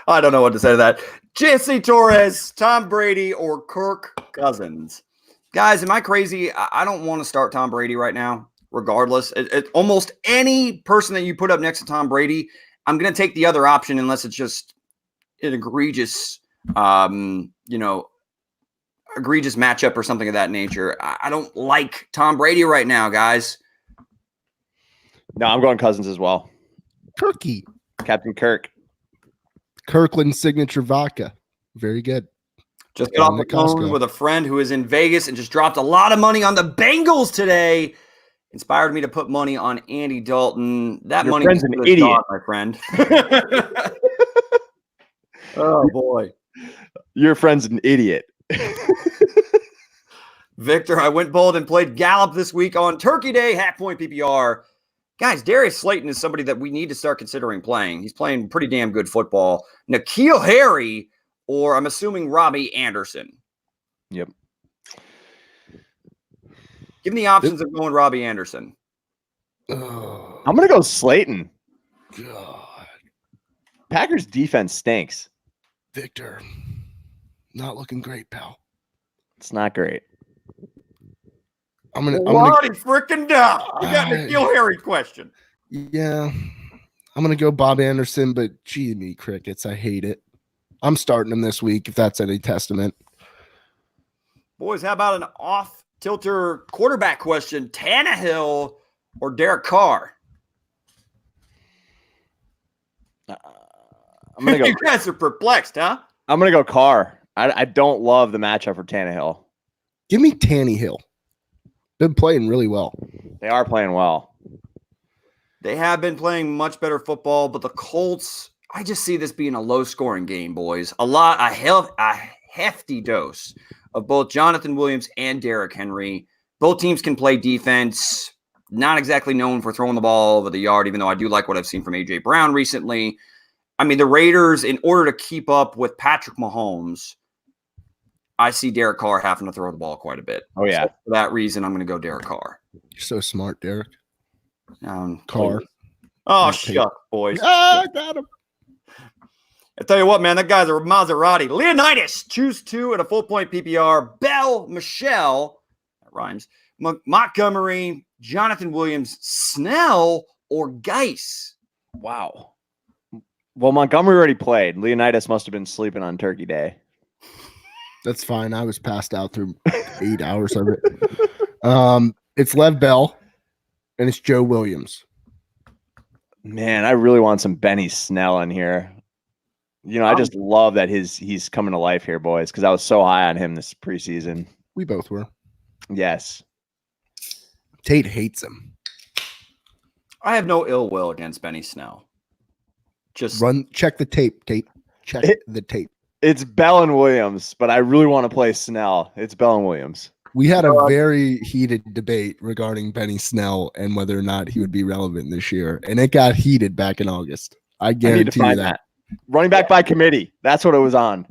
I don't know what to say to that. Jesse Torres, Tom Brady, or Kirk Cousins? Guys, am I crazy? I don't want to start Tom Brady right now, regardless. Almost any person that you put up next to Tom Brady, I'm going to take the other option unless it's just an egregious, egregious matchup or something of that nature. I don't like Tom Brady right now, guys. No, I'm going Cousins as well. Kirky. Captain Kirk. Kirkland signature vodka. Very good. Just got off the phone with a friend who is in Vegas and just dropped a lot of money on the Bengals today. Inspired me to put money on Andy Dalton. That Your money friend's an idiot, gone, my friend. Oh boy, your friend's an idiot. Victor, I went bold and played Gallup this week on Turkey Day, half point PPR. Guys, Darius Slayton is somebody that we need to start considering playing. He's playing pretty damn good football. N'Keal Harry, or I'm assuming Robbie Anderson. Yep. Give me the options of going Robbie Anderson. I'm going to go Slayton. God. Packers defense stinks. Victor, not looking great, pal. It's not great. I'm gonna freaking down. You got N'Keal Harry question. Yeah. I'm going to go Bob Anderson, but gee me crickets. I hate it. I'm starting him this week, if that's any testament. Boys, how about an off-tilter quarterback question? Tannehill or Derek Carr? I'm gonna go. You guys are perplexed, huh? I'm gonna go Carr. I don't love the matchup for Tannehill. Give me Tannehill. Been playing really well. They are playing well. They have been playing much better football, but the Colts, I just see this being a low-scoring game, boys. A hefty dose of both Jonathan Williams and Derrick Henry. Both teams can play defense. Not exactly known for throwing the ball over the yard, even though I do like what I've seen from A.J. Brown recently. I mean, the Raiders, in order to keep up with Patrick Mahomes, I see Derek Carr having to throw the ball quite a bit. Oh, yeah. So for that reason, I'm going to go Derek Carr. You're so smart, Derek. Carr. Oh, shuck, boys. Ah, I got him. I tell you what, man, that guy's a Maserati. Leonidas, choose 2 at a full point PPR. Bell, Michelle, that rhymes. Montgomery, Jonathan Williams, Snell, or Geis. Wow. Well, Montgomery already played. Leonidas must have been sleeping on Turkey Day. That's fine. I was passed out through 8 hours of it. It's Lev Bell, and it's Joe Williams. Man, I really want some Benny Snell in here. You know, I just love that he's coming to life here, boys, because I was so high on him this preseason. We both were. Yes. Tate hates him. I have no ill will against Benny Snell. Just check the tape, Tate. Check the tape. It's Bell and Williams, but I really want to play Snell. It's Bell and Williams. We had a very heated debate regarding Benny Snell and whether or not he would be relevant this year, and it got heated back in August. I guarantee you that. Running back by committee. That's what it was on.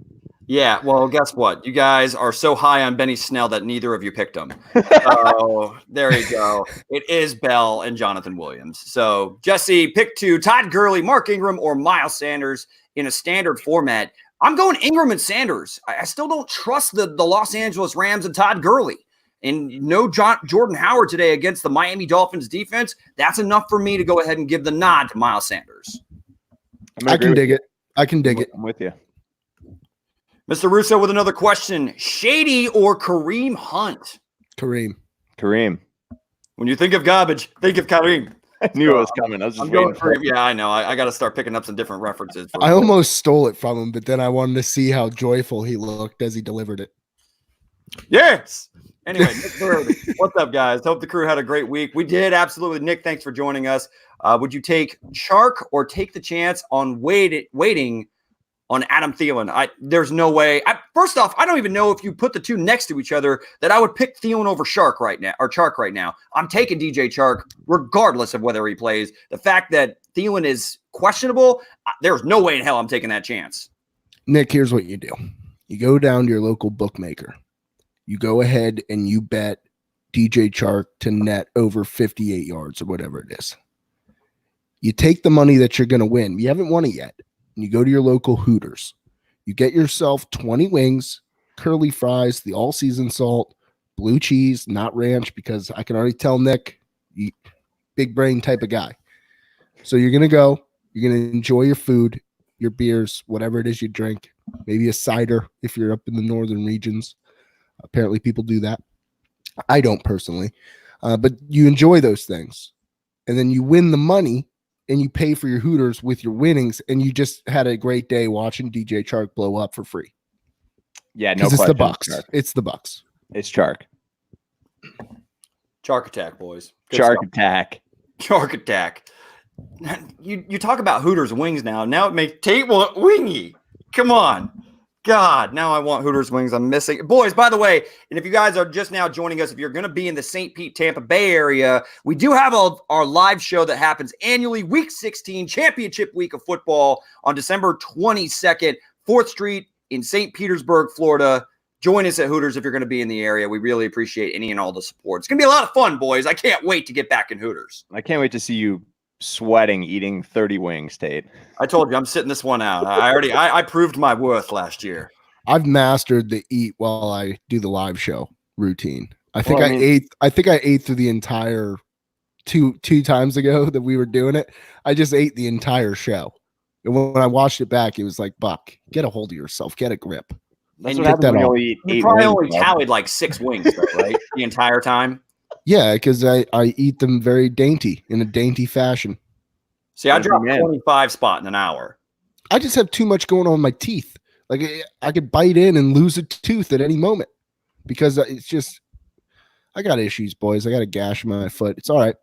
Yeah, well, guess what? You guys are so high on Benny Snell that neither of you picked him. So there you go. It is Bell and Jonathan Williams. So Jesse, pick 2, Todd Gurley, Mark Ingram, or Miles Sanders in a standard format. I'm going Ingram and Sanders. I still don't trust the Los Angeles Rams and Todd Gurley. And no Jordan Howard today against the Miami Dolphins defense. That's enough for me to go ahead and give the nod to Miles Sanders. I can dig it. I can dig it. I'm with you. Mr. Russo with another question. Shady or Kareem Hunt? Kareem. When you think of garbage, think of Kareem. I knew it was coming. I was just waiting for it. Yeah, I know. I got to start picking up some different references. I almost stole it from him, but then I wanted to see how joyful he looked as he delivered it. Yes. Anyway, what's up, guys? Hope the crew had a great week. We did, absolutely. Nick, thanks for joining us. Would you take Chark or take the chance on waiting on Adam Thielen? There's no way. First off, I don't even know if you put the two next to each other that I would pick Thielen over Chark right now. I'm taking DJ Chark regardless of whether he plays. The fact that Thielen is questionable, there's no way in hell I'm taking that chance. Nick, here's what you do. You go down to your local bookmaker. You go ahead and you bet DJ Chark to net over 58 yards or whatever it is. You take the money that you're going to win. You haven't won it yet. And you go to your local Hooters. You get yourself 20 wings, curly fries, the all-season salt, blue cheese, not ranch, because I can already tell Nick, big brain type of guy. So you're going to go. You're going to enjoy your food, your beers, whatever it is you drink, maybe a cider if you're up in the northern regions. Apparently people do that. I don't personally, but you enjoy those things. and then you win the money and you pay for your Hooters with your winnings, and you just had a great day watching DJ Chark blow up for free. Yeah, no Because it's question. the Bucks. Chark. It's the Bucks. It's Chark. Chark attack, boys. Good Chark stuff. attack. Chark attack. You talk about Hooters wings now. Now it makes Tate want wingy. Come on. God, now I want Hooters wings. I'm missing. Boys, by the way, and if you guys are just now joining us, if you're going to be in the St. Pete, Tampa Bay area, we do have our live show that happens annually, Week 16, Championship Week of Football on December 22nd, 4th Street in St. Petersburg, Florida. Join us at Hooters if you're going to be in the area. We really appreciate any and all the support. It's going to be a lot of fun, boys. I can't wait to get back in Hooters. I can't wait to see you sweating eating 30 wings, Tate. I told you I'm sitting this one out. I proved my worth last year. I've mastered the eat while I do the live show routine. I think I ate through the entire two times ago that we were doing it. I just ate the entire show. And when I watched it back, it was like, Buck, get a hold of yourself, get a grip. That's and what happens when you you eat You 8 probably wings, only bro. tallied like 6 wings, though, right? The entire time. Yeah, because I eat them very dainty, in a dainty fashion. See, I Lucky dropped man. 25 spot in an hour. I just have too much going on with my teeth. Like I could bite in and lose a tooth at any moment because it's just, I got issues, boys. I got a gash in my foot. It's all right.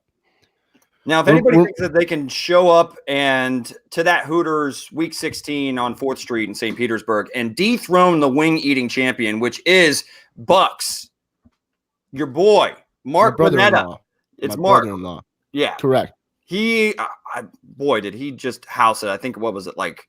Now, if anybody thinks that they can show up and to that Hooters Week 16 on 4th Street in St. Petersburg and dethrone the wing eating champion, which is Bucks, your boy, Mark My Bonetta. brother-in-law. It's My Mark. brother-in-law. Yeah. Correct. He, boy, did he just house it. I think, what was it, like,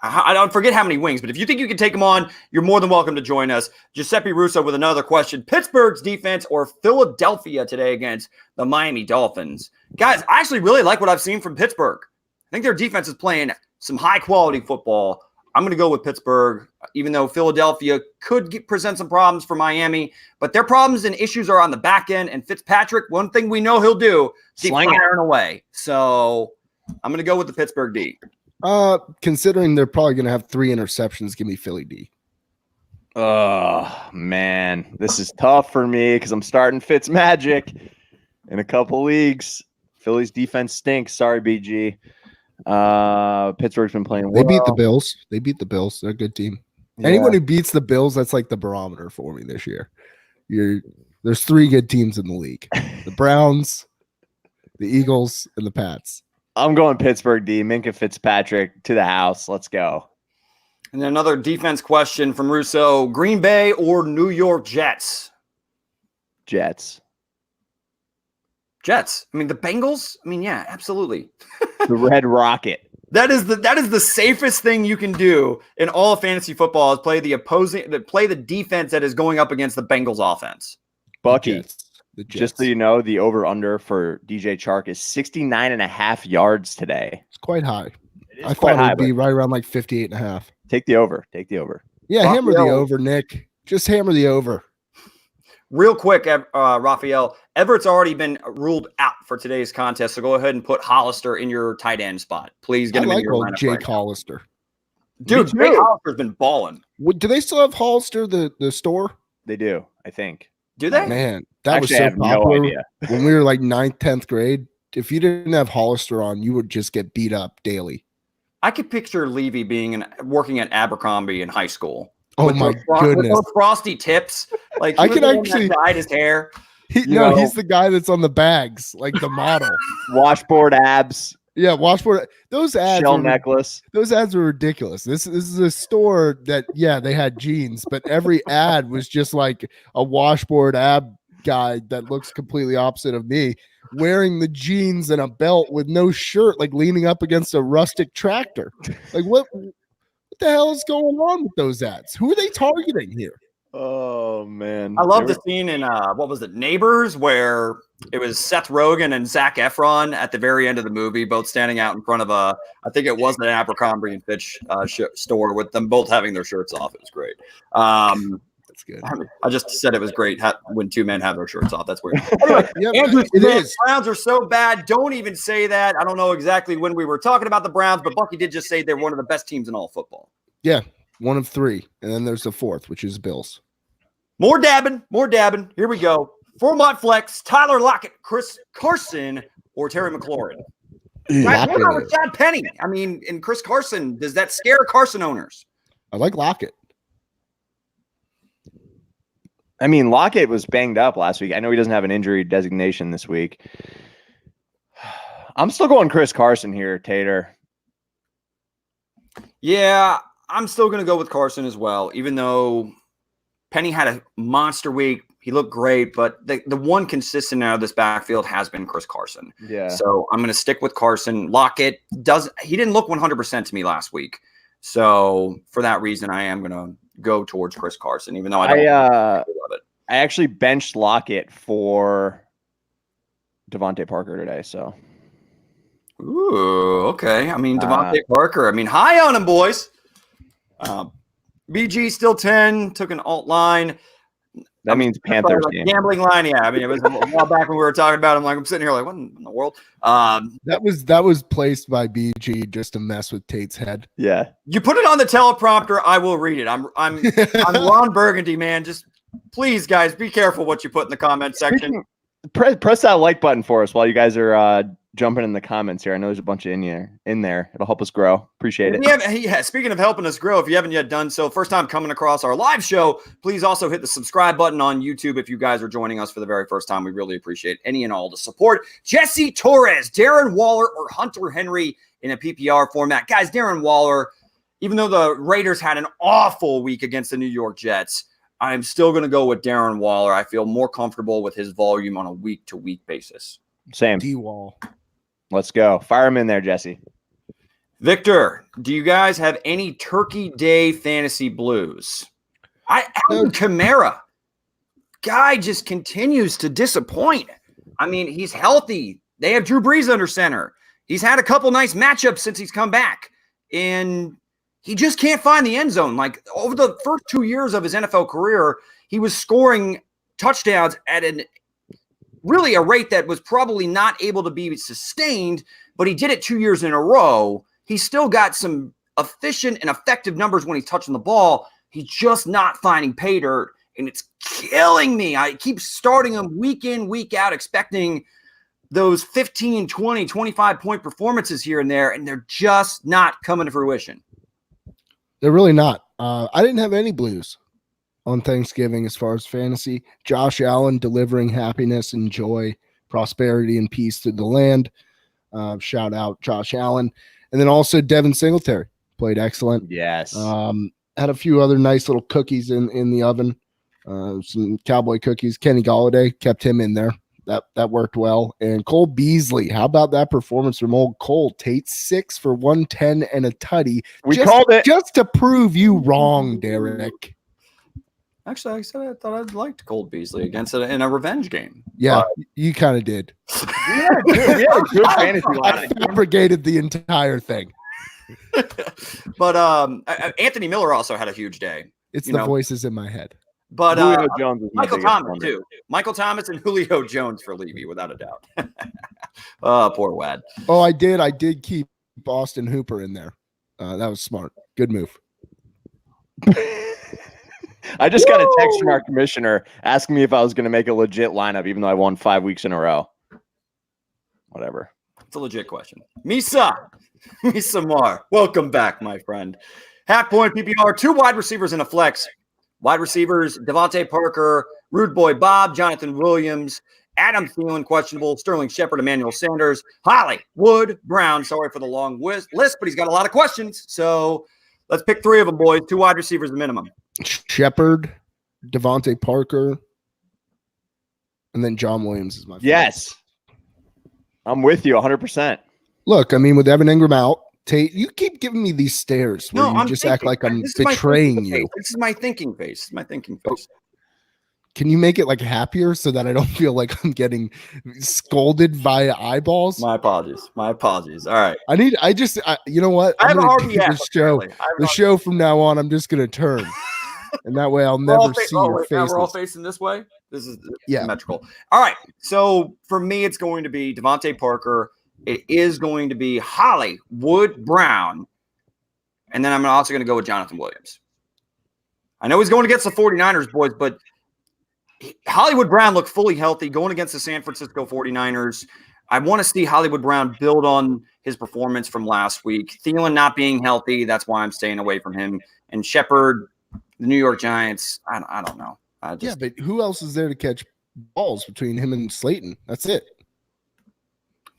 I don't forget how many wings, but if you think you can take them on, you're more than welcome to join us. Giuseppe Russo with another question. Pittsburgh's defense or Philadelphia today against the Miami Dolphins? Guys, I actually really like what I've seen from Pittsburgh. I think their defense is playing some high-quality football. I'm going to go with Pittsburgh, even though Philadelphia could present some problems for Miami. But their problems and issues are on the back end. And Fitzpatrick, one thing we know he'll do, keep Sling it. firing away. So I'm going to go with the Pittsburgh D. Considering they're probably going to have 3 interceptions, give me Philly D. Oh, man. This is tough for me because I'm starting Fitz Magic in a couple leagues. Philly's defense stinks. Sorry, BG. Pittsburgh's been playing well. They beat the Bills. They're a good team. Yeah. Anyone who beats the Bills, that's like the barometer for me this year. There's 3 good teams in the league: the Browns, the Eagles, and the Pats. I'm going Pittsburgh D. Minka Fitzpatrick to the house. Let's go. And then another defense question from Russo. Green Bay or New York Jets? Jets. Jets. I mean, the Bengals? I mean, yeah, absolutely. The Red Rocket. That is the safest thing you can do in all of fantasy football is play the defense that is going up against the Bengals offense. Bucky. The Jets. Just so you know, the over-under for DJ Chark is 69.5 yards today. It's quite high. It is I quite thought it high, would be but right around like 58.5. take the over. Take the over. Yeah, hammer the Raphael. over, Nick. Just hammer the over. Real quick, Raphael, Everett's already been ruled out for today's contest, so go ahead and put Hollister in your tight end spot. Please get I him in like your old lineup Jake right now. Hollister. Dude, Me too. Jake Hollister's been balling. Do they still have Hollister, the store? They do, I think. Do they? Man, that Actually, I was so have no popular idea. when we were like 9th, 10th grade. If you didn't have Hollister on, you would just get beat up daily. I could picture Levy being working at Abercrombie in high school. Oh With my those with goodness. those frosty tips. Like I he was can the one that actually- dyed his hair. You know- He's the guy that's on the bags, like the model. Washboard abs, Yeah, washboard. Those ads shell were, necklace. those ads were ridiculous. This is a store that, yeah, they had jeans, but every ad was just like a washboard ab guy that looks completely opposite of me, wearing the jeans and a belt with no shirt, like leaning up against a rustic tractor. Like what the hell is going on with those ads? Who are they targeting here? Oh, man. I love the scene in what was it, Neighbors, where it was Seth Rogen and Zac Efron at the very end of the movie, both standing out in front of I think it was an Abercrombie and Fitch store with them both having their shirts off. It was great. That's good. I just said it was great when 2 men have their shirts off. That's weird. Anyway, Yeah, Andrew it Smith, is. Browns are so bad. Don't even say that. I don't know exactly when we were talking about the Browns, but Bucky did just say they're one of the best teams in all football. Yeah, one of 3, and then there's the 4th, which is Bills. More dabbing. Here we go. For my flex, Tyler Lockett, Chris Carson, or Terry McLaurin. Guys, what about Rashad Penny? I mean, and Chris Carson, does that scare Carson owners? I like Lockett. I mean, Lockett was banged up last week. I know he doesn't have an injury designation this week. I'm still going Chris Carson here, Tater. Yeah, I'm still going to go with Carson as well, even though Penny had a monster week. He looked great, but the one consistent out of this backfield has been Chris Carson. Yeah. So I'm going to stick with Carson. Lockett he didn't look 100% to me last week. So for that reason, I am going to go towards Chris Carson, even though I don't love it. I actually benched Lockett for Devontae Parker today. So, ooh, okay. I mean, Devontae Parker. I mean, high on him, boys. BG still 10. Took an alt line. That means Panthers game. Gambling line, yeah. I mean, it was a while back when we were talking about him. Like, I'm sitting here like, what in the world? That was placed by BG just to mess with Tate's head. Yeah. You put it on the teleprompter, I will read it. I'm Ron Burgundy, man. Just please, guys, be careful what you put in the comment section. Press that like button for us while you guys are jumping in the comments here. I know there's a bunch in there. It'll help us grow. Appreciate it. Yeah, speaking of helping us grow, if you haven't yet done so, first time coming across our live show, please also hit the subscribe button on YouTube if you guys are joining us for the very first time. We really appreciate any and all the support. Jesse Torres, Darren Waller, or Hunter Henry in a PPR format. Guys, Darren Waller, even though the Raiders had an awful week against the New York Jets, I'm still going to go with Darren Waller. I feel more comfortable with his volume on a week-to-week basis. Same. D-Wall. Let's go. Fire him in there, Jesse. Victor, do you guys have any Turkey Day fantasy blues? Alvin Kamara, guy just continues to disappoint. I mean, he's healthy. They have Drew Brees under center. He's had a couple nice matchups since he's come back, and he just can't find the end zone. Like, over the first 2 years of his NFL career, he was scoring touchdowns at a rate that was probably not able to be sustained, but he did it 2 years in a row. He's still got some efficient and effective numbers when he's touching the ball. He's just not finding pay dirt, and it's killing me. I keep starting him week in, week out, expecting those 15, 20, 25-point performances here and there, and they're just not coming to fruition. They're really not. I didn't have any blues on Thanksgiving as far as fantasy. Josh Allen delivering happiness and joy, prosperity, and peace to the land. Shout out Josh Allen. And then also Devin Singletary played excellent. Yes. Had a few other nice little cookies in the oven. Some cowboy cookies. Kenny Galladay kept him in there. That worked well. And Cole Beasley, how about that performance from old Cole? Tate 6 for 110 and a tutty. We called it. Just to prove you wrong, Derek. Actually, I thought I'd liked Cole Beasley against it in a revenge game. Yeah, you kind of did. We had a good fantasy I fabricated the entire thing. But Anthony Miller also had a huge day. It's the voices in my head. But Julio Jones is Michael Thomas, too. Michael Thomas and Julio Jones for Levy, without a doubt. Oh, poor Wad. Oh, I did keep Austin Hooper in there. That was smart. Good move. I just got a text from our commissioner asking me if I was going to make a legit lineup, even though I won 5 weeks in a row. Whatever. It's a legit question. Misa Mar, welcome back, my friend. Half point PPR, 2 wide receivers in a flex. Wide receivers, Devontae Parker, Rude Boy Bob, Jonathan Williams, Adam Thielen, questionable, Sterling Shepard, Emmanuel Sanders, Hollywood Brown. Sorry for the long list, but he's got a lot of questions. So let's pick 3 of them, boys. 2 wide receivers minimum. Shepard, Devontae Parker, and then John Williams is my favorite. Yes. I'm with you 100%. Look, I mean, with Evan Ingram out, Tate, you keep giving me these stares where you just act like I'm betraying you. This is my thinking face. Can you make it like happier so that I don't feel like I'm getting scolded via eyeballs? My apologies. All right. You know what? I have an RBF. The show from now on, I'm just going to turn. And that way I'll never see your faces. We're all facing this way? This is symmetrical. All right. So for me, it's going to be Devontae Parker. It is going to be Hollywood Brown. And then I'm also going to go with Jonathan Williams. I know he's going against the 49ers, boys, but Hollywood Brown looked fully healthy going against the San Francisco 49ers. I want to see Hollywood Brown build on his performance from last week. Thielen not being healthy, that's why I'm staying away from him. And Shepard, the New York Giants, I don't know. Yeah, but who else is there to catch balls between him and Slayton? That's it.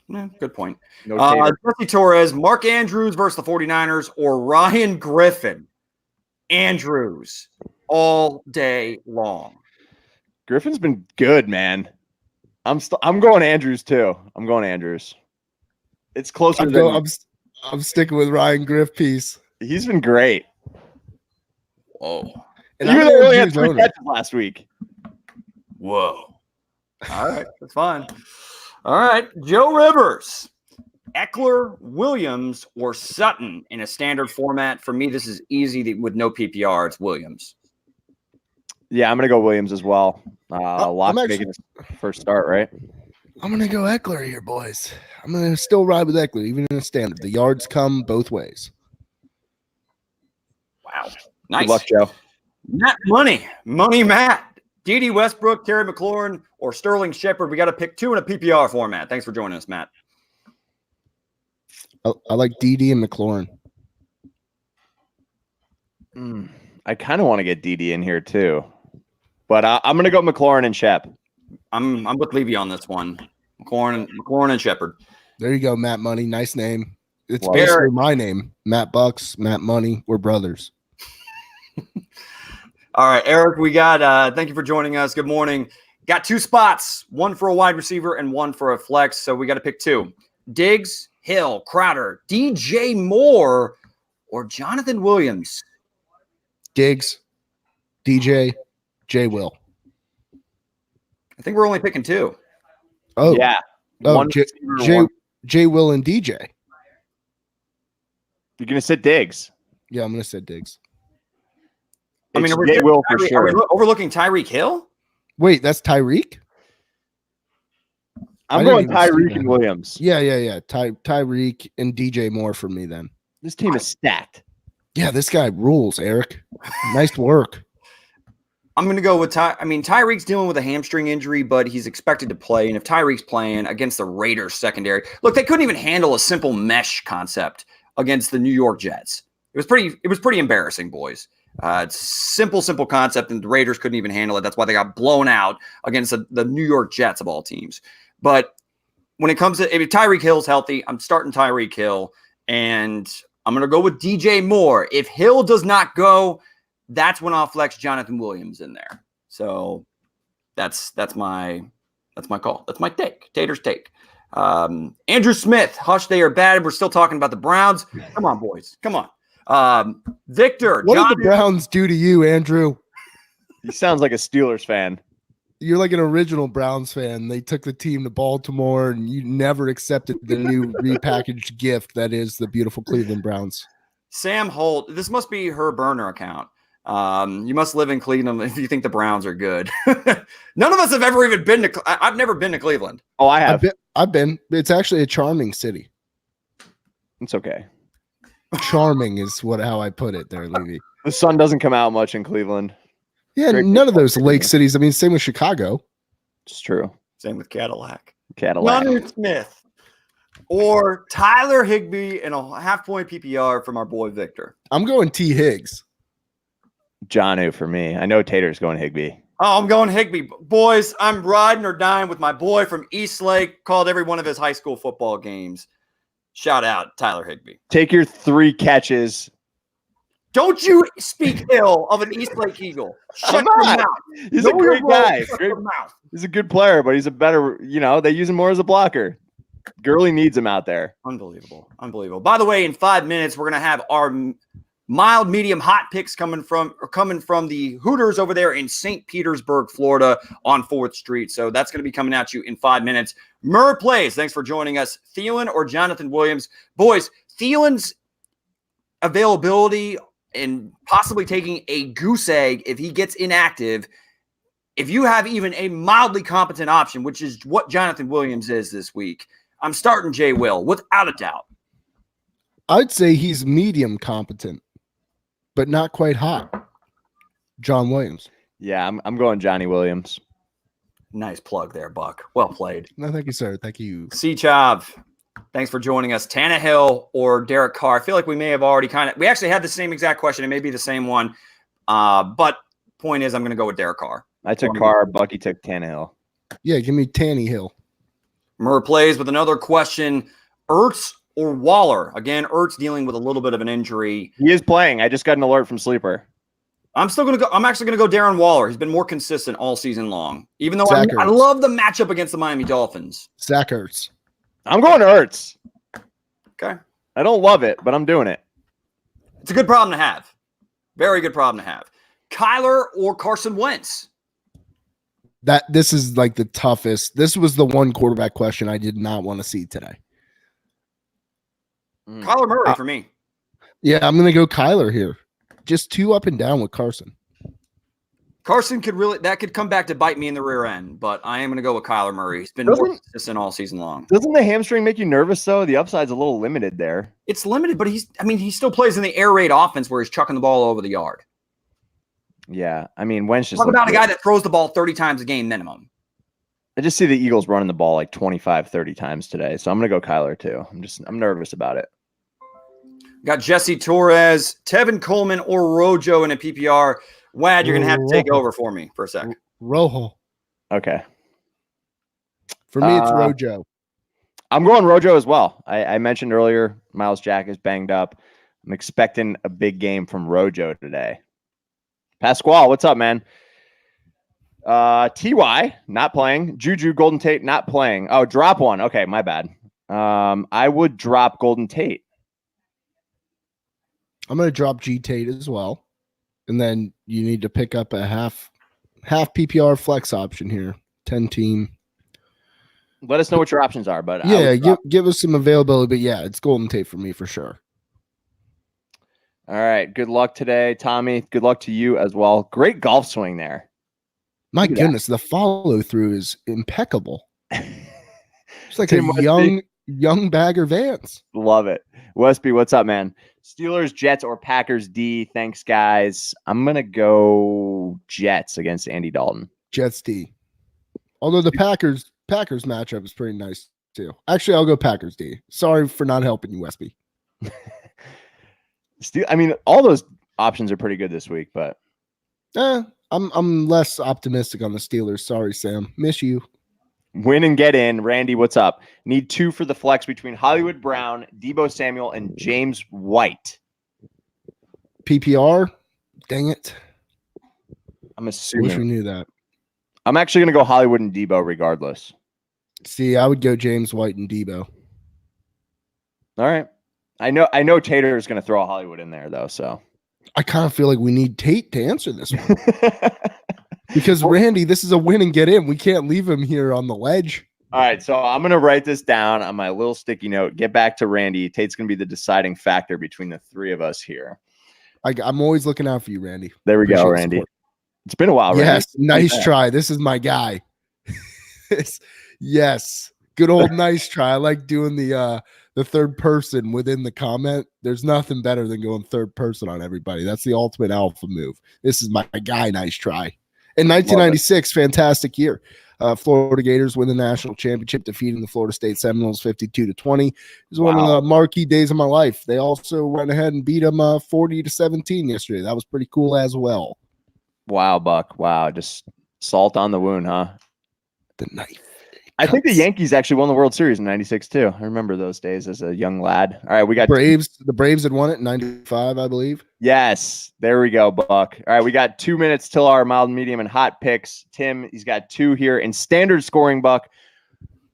Yeah, good point. No Jesse Torres, Mark Andrews versus the 49ers, or Ryan Griffin. Andrews all day long. Griffin's been good, man. I'm going Andrews too. I'm going Andrews. It's closer I'm sticking with Ryan Griff piece. He's been great. Whoa. And even though he only had 3 catches last week. Whoa. All right. That's fine. All right. Joe Rivers, Eckler, Williams, or Sutton in a standard format. For me, this is easy with no PPR. It's Williams. Yeah, I'm going to go Williams as well. Lock making his first start, right? I'm going to go Eckler here, boys. I'm going to still ride with Eckler, even in a standard. The yards come both ways. Wow. Nice. Good luck, Joe. Matt Money Matt. D.D. Westbrook, Terry McLaurin, or Sterling Shepard. We got to pick 2 in a PPR format. Thanks for joining us, Matt. I like D.D. and McLaurin. I kind of want to get D.D. in here too. But I'm going to go McLaurin and Shep. I'm with Levy on this one. McLaurin and Shepard. There you go, Matt Money. Nice name. It's Well, basically my name. Matt Bucks, Matt Money. We're brothers. All right, Eric, we got thank you for joining us. Good morning. Got 2 spots, one for a wide receiver and one for a flex. So we got to pick 2. Diggs, Hill, Crowder, DJ Moore, or Jonathan Williams. Diggs, DJ, J. Will. I think we're only picking 2. Oh, Yeah. Oh, One receiver, J. Will and DJ. You're going to sit Diggs. Yeah, I'm going to say Diggs. I mean, J. Will for sure. Are we overlooking Tyreek Hill? Wait, that's Tyreek? I'm going Tyreek and Williams. Yeah. Tyreek and DJ Moore for me then. This team is stacked. Yeah, this guy rules, Eric. Nice work. I'm going to go with Tyreek's dealing with a hamstring injury, but he's expected to play. And if Tyreek's playing against the Raiders secondary, look, they couldn't even handle a simple mesh concept against the New York Jets. It was pretty embarrassing, boys. It's simple concept, and the Raiders couldn't even handle it. That's why they got blown out against the New York Jets of all teams. But when it comes to if Tyreek Hill's healthy, I'm starting Tyreek Hill, and I'm going to go with DJ Moore. If Hill does not go, that's when I'll flex Jonathan Williams in there. So that's my call. That's my take. Tater's take. Andrew Smith, hush, they are bad. We're still talking about the Browns. Come on, boys. Come on. Victor, what did the Browns do to you, Andrew? He sounds like a Steelers fan. You're like an original Browns fan. They took the team to Baltimore, and you never accepted the new repackaged gift that is the beautiful Cleveland Browns. Sam Holt, this must be her burner account. You must live in Cleveland if you think the Browns are good. None of us have ever even been to. I've never been to Cleveland. Oh, I have. I've been. It's actually a charming city. It's okay. Charming is how I put it there, Levy. The sun doesn't come out much in Cleveland. Yeah, none of those lake cities. I mean, same with Chicago. It's true. Same with Cadillac. Cadillac. Smith or Tyler Higbee in a half-point PPR from our boy Victor. I'm going T. Higgs. Jonnu for me. I know Tater's going Higbee. Oh, I'm going Higbee. Boys, I'm riding or dying with my boy from East Lake. Called every one of his high school football games. Shout out Tyler Higbee. Take your 3 catches. Don't you speak ill of an East Lake Eagle. Shut your mouth. He's a great guy. He's a good player, but he's a better, they use him more as a blocker. Gurley needs him out there. Unbelievable. By the way, in 5 minutes, we're going to have our mild, medium, hot picks coming from the Hooters over there in St. Petersburg, Florida on 4th Street. So that's going to be coming at you in 5 minutes. Murr plays. Thanks for joining us. Thielen or Jonathan Williams? Boys, Thielen's availability and possibly taking a goose egg if he gets inactive. If you have even a mildly competent option, which is what Jonathan Williams is this week, I'm starting J. Will without a doubt. I'd say he's medium competent, but not quite hot. John Williams. Yeah, I'm going Johnny Williams. Nice plug there, Buck. Well played. No, thank you, sir. Thank you. C-Chav, thanks for joining us. Tannehill or Derek Carr? I feel like we may have already we actually had the same exact question. It may be the same one. But point is, I'm going to go with Derek Carr. I took Carr. Bucky took Tannehill. Yeah, give me Tannehill. Murr plays with another question. Ertz or Waller? Again, Ertz dealing with a little bit of an injury. He is playing. I just got an alert from Sleeper. I'm actually going to go Darren Waller. He's been more consistent all season long. Even though I love the matchup against the Miami Dolphins. Zach Ertz. I'm going to Ertz. Okay. I don't love it, but I'm doing it. It's a good problem to have. Very good problem to have. Kyler or Carson Wentz? This is like the toughest. This was the one quarterback question I did not want to see today. Kyler Murray for me. Yeah, I'm going to go Kyler here. Just too up and down with Carson. Carson could come back to bite me in the rear end, but I am going to go with Kyler Murray. He's been more consistent all season long. Doesn't the hamstring make you nervous though? The upside's a little limited there. It's limited, but he still plays in the air raid offense where he's chucking the ball over the yard. Yeah, I mean, Wentz just talk about a guy that throws the ball 30 times a game minimum. I just see the Eagles running the ball like 25, 30 times today, so I'm going to go Kyler too. I'm nervous about it. Got Jesse Torres, Tevin Coleman, or Rojo in a PPR. Wad, you're going to have to take over for me for a sec. Rojo. Okay. For me, it's Rojo. I'm going Rojo as well. I mentioned earlier, Miles Jack is banged up. I'm expecting a big game from Rojo today. Pasquale, what's up, man? TY, not playing. Juju, Golden Tate, not playing. Oh, drop one. Okay, my bad. I would drop Golden Tate. I'm going to drop G Tate as well. And then you need to pick up a half PPR flex option here. 10 team. Let us know what your options are. But yeah, give us some availability. But yeah, it's Golden Tate for me for sure. All right. Good luck today, Tommy. Good luck to you as well. Great golf swing there. My goodness, the follow through is impeccable. It's like a young Bagger Vance. Love it. Westby, what's up, man? Steelers, Jets, or Packers D? Thanks, guys. I'm going to go Jets against Andy Dalton. Jets D. Although the Packers matchup is pretty nice, too. Actually, I'll go Packers D. Sorry for not helping you, Westby. I mean, all those options are pretty good this week, but I'm less optimistic on the Steelers. Sorry, Sam. Miss you. Win and get in. Randy, what's up? Need 2 for the flex between Hollywood Brown, Deebo Samuel, and James White. PPR? Dang it. I'm assuming. Wish we knew that. I'm actually going to go Hollywood and Deebo regardless. See, I would go James White and Deebo. All right. I know Tater is going to throw a Hollywood in there, though, so. I kind of feel like we need Tate to answer this one. Because, Randy, this is a win and get in. We can't leave him here on the ledge. All right, so I'm going to write this down on my little sticky note. Get back to Randy. Tate's going to be the deciding factor between the three of us here. I'm always looking out for you, Randy. There we go, Randy. It's been a while, Randy. Yes, nice try. This is my guy. Yes, good old nice try. I like doing the third person within the comment. There's nothing better than going third person on everybody. That's the ultimate alpha move. This is my guy. Nice try. In 1996, fantastic year. Florida Gators win the national championship, defeating the Florida State Seminoles 52-20. It was one of the marquee days of my life. They also went ahead and beat them 40-17 yesterday. That was pretty cool as well. Wow, Buck. Wow, just salt on the wound, huh? The knife. I think the Yankees actually won the World Series in 96 too. I remember those days as a young lad. All right, we got Braves. The Braves had won it in 95, I believe. Yes, there we go, Buck. All right, we got 2 minutes till our mild, medium, and hot picks. Tim, he's got 2 here in standard scoring, Buck.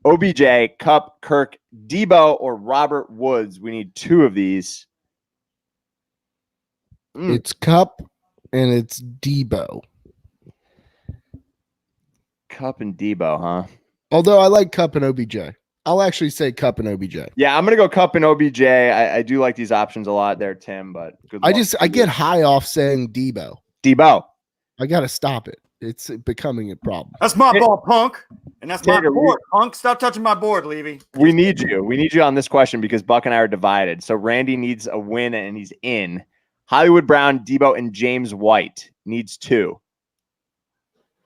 OBJ, Cup, Kirk, Debo, or Robert Woods. We need 2 of these. It's Cup and it's Debo. Cup and Debo, huh? Although I like Cup and OBJ. I'll actually say Cup and OBJ. Yeah, I'm going to go Cup and OBJ. I do like these options a lot there, Tim, but good luck. I get high off saying Debo. Debo. I got to stop it. It's becoming a problem. That's my ball, punk. And that's my board, punk. Stop touching my board, Levy. We need you. We need you on this question because Buck and I are divided. So Randy needs a win and he's in. Hollywood Brown, Debo, and James White needs 2.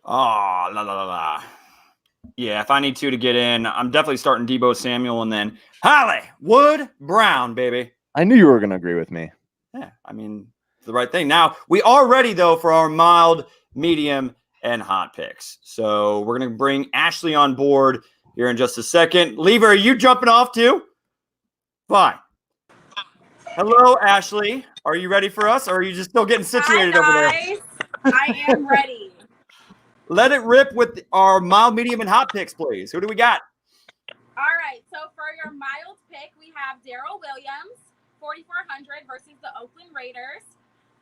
Oh, la, la, la, la. Yeah, if I need to get in, I'm definitely starting Debo Samuel and then Hollywood Brown, baby. I knew you were going to agree with me. Yeah, I mean, it's the right thing. Now, we are ready, though, for our mild, medium, and hot picks. So we're going to bring Ashley on board here in just a second. Levy, are you jumping off too? Fine. Hello, Ashley. Are you ready for us, or are you just still getting situated over there? I am ready. Let it rip with our mild, medium, and hot picks, please. Who do we got? All right. So for your mild pick, we have Darrell Williams, 4,400 versus the Oakland Raiders.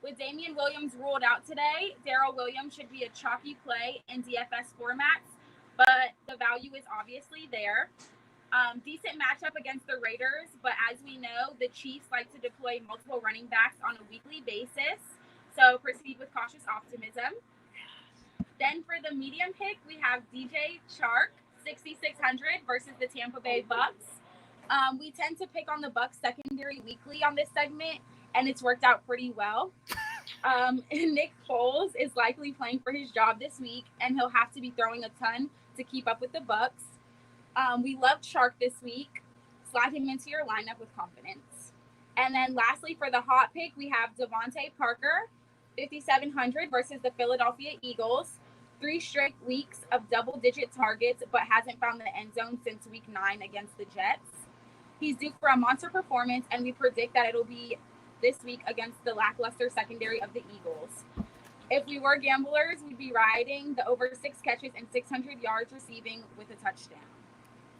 With Damian Williams ruled out today, Darrell Williams should be a chalky play in DFS formats, but the value is obviously there. Decent matchup against the Raiders, but as we know, the Chiefs like to deploy multiple running backs on a weekly basis, so proceed with cautious optimism. Then for the medium pick, we have DJ Chark, 6,600 versus the Tampa Bay Bucks. We tend to pick on the Bucks secondary weekly on this segment, and it's worked out pretty well. Nick Foles is likely playing for his job this week, and he'll have to be throwing a ton to keep up with the Bucks. We love Chark this week. Slide him into your lineup with confidence. And then lastly, for the hot pick, we have Devontae Parker, 5,700 versus the Philadelphia Eagles. 3 straight weeks of double-digit targets, but hasn't found the end zone since week 9 against the Jets. He's due for a monster performance, and we predict that it'll be this week against the lackluster secondary of the Eagles. If we were gamblers, we'd be riding the over 6 catches and 600 yards receiving with a touchdown.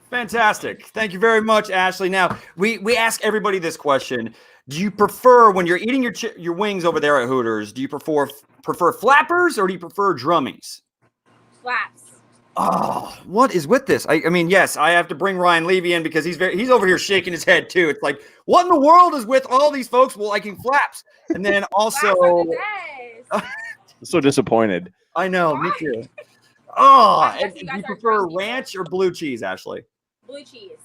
Ffantastic. Thank you very much, Ashley. Now, we ask everybody this question. Do you prefer, when you're eating your wings over there at Hooters, do you prefer flappers or do you prefer drummies? Flaps. Oh, what is with this? I mean, yes, I have to bring Ryan Levy in because he's over here shaking his head too. It's like, what in the world is with all these folks liking flaps? And then also, so disappointed. I know, me too. Oh, and do you prefer ranch or blue cheese, Ashley? Blue cheese.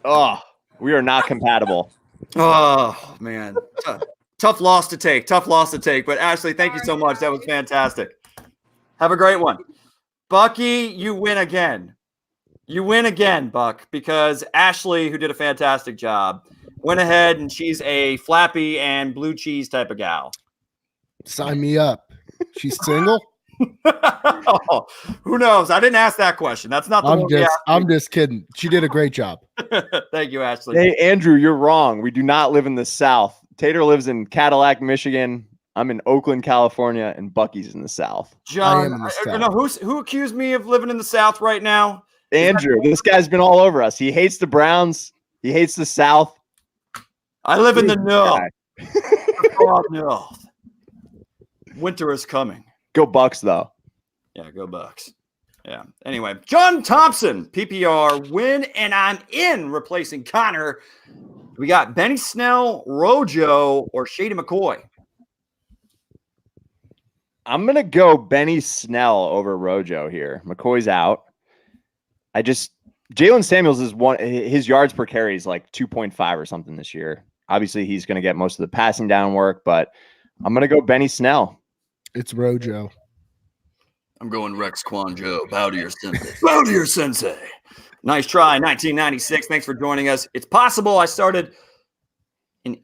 Oh, we are not compatible. Oh, man. Tough loss to take. But Ashley, thank you so much. That was fantastic. Have a great one. Bucky, you win again. You win again, Buck, because Ashley, who did a fantastic job, went ahead and she's a flappy and blue cheese type of gal. Sign me up. She's single? Oh, who knows? I didn't ask that question. That's not the I'm just kidding. She did a great job. Thank you, Ashley. Hey, Andrew, you're wrong. We do not live in the South. Tater lives in Cadillac, Michigan. I'm in Oakland, California, and Bucky's in the South. John, who accused me of living in the South right now? Andrew, this guy's been all over us. He hates the Browns. He hates the South. I live in the North. Winter is coming. Go Bucks, though. Yeah, go Bucks. Yeah. Anyway, John Thompson, PPR win, and I'm in replacing Connor. We got Benny Snell, Rojo, or Shady McCoy. I'm going to go Benny Snell over Rojo here. McCoy's out. Jalen Samuels is his yards per carry is like 2.5 or something this year. Obviously, he's going to get most of the passing down work, but I'm going to go Benny Snell. It's Rojo. I'm going Rex Kwanjo. Bow to your sensei. Bow to your sensei. Nice try, 1996. Thanks for joining us. It's possible I started an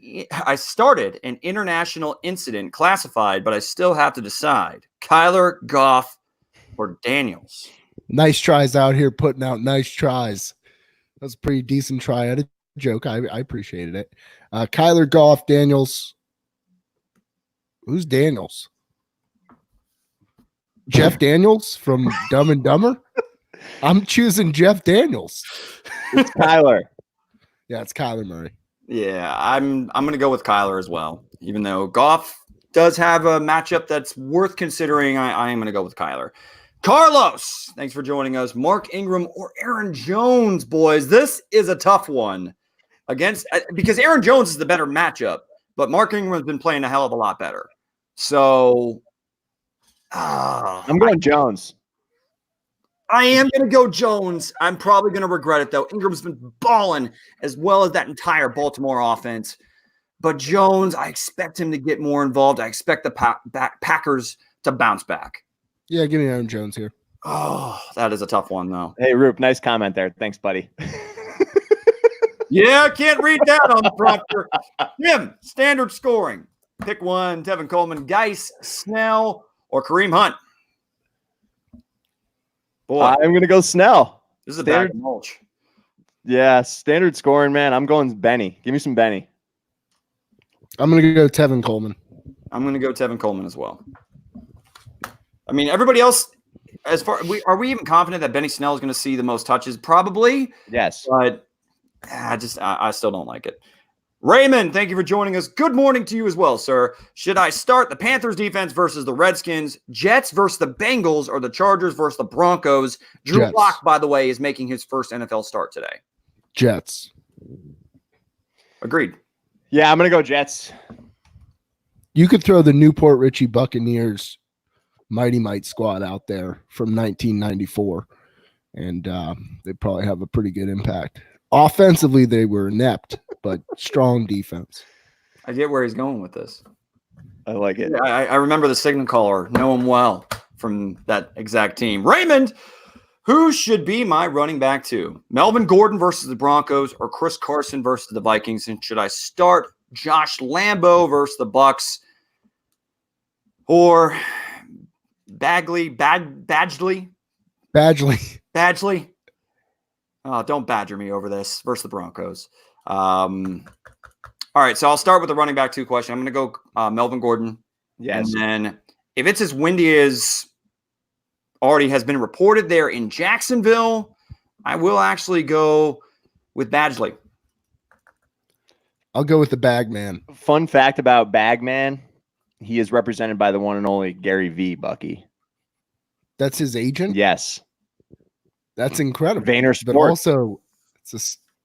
international incident classified, but I still have to decide. Kyler, Goff, or Daniels. Nice tries out here, putting out nice tries. That was a pretty decent try. I had a joke. I appreciated it. Kyler, Goff, Daniels. Who's Daniels? Jeff Daniels from Dumb and Dumber? I'm choosing Jeff Daniels. It's Kyler. Yeah, it's Kyler Murray. Yeah, I'm going to go with Kyler as well. Even though Goff does have a matchup that's worth considering, I am going to go with Kyler. Carlos, thanks for joining us. Mark Ingram or Aaron Jones, boys. This is a tough one because Aaron Jones is the better matchup, but Mark Ingram has been playing a hell of a lot better. So I'm going Jones. I am going to go Jones. I'm probably going to regret it, though. Ingram's been balling as well as that entire Baltimore offense. But Jones, I expect him to get more involved. I expect the Packers to bounce back. Yeah, give me Aaron Jones here. Oh, that is a tough one, though. Hey, Roop, nice comment there. Thanks, buddy. Yeah, I can't read that on the prompter. Jim, standard scoring. Pick one, Tevin Coleman, Geis, Snell, or Kareem Hunt. Boy, I'm going to go Snell. this is a standard- bag of mulch. Yeah, standard scoring, man. I'm going Benny. Give me some Benny. I'm going to go Tevin Coleman. I'm going to go Tevin Coleman as well. I mean, everybody else, are we even confident that Benny Snell is going to see the most touches? Probably. Yes. But I still don't like it. Raymond, thank you for joining us. Good morning to you as well, sir. Should I start the Panthers defense versus the Redskins, Jets versus the Bengals, or the Chargers versus the Broncos? Drew Jets. Lock, by the way, is making his first NFL start today. Jets. Agreed. Yeah, I'm going to go Jets. You could throw the Newport Richie Buccaneers Mighty Might squad out there from 1994, and they probably have a pretty good impact. Offensively, they were inept, but strong defense. I get where he's going with this. I like it. I remember the signal caller, know him well from that exact team. Raymond, who should be my running back to? Melvin Gordon versus the Broncos or Chris Carson versus the Vikings? And should I start Josh Lambo versus the Bucks or Badgley? Oh, don't badger me over this versus the Broncos. All right, so I'll start with the running back 2 question. I'm going to go Melvin Gordon. Yes. And then if it's as windy as already has been reported there in Jacksonville, I will actually go with Badgley. I'll go with the Bagman. Fun fact about Bagman, he is represented by the one and only Gary V. Bucky. That's his agent? Yes. That's incredible. Vayner But Sports. also,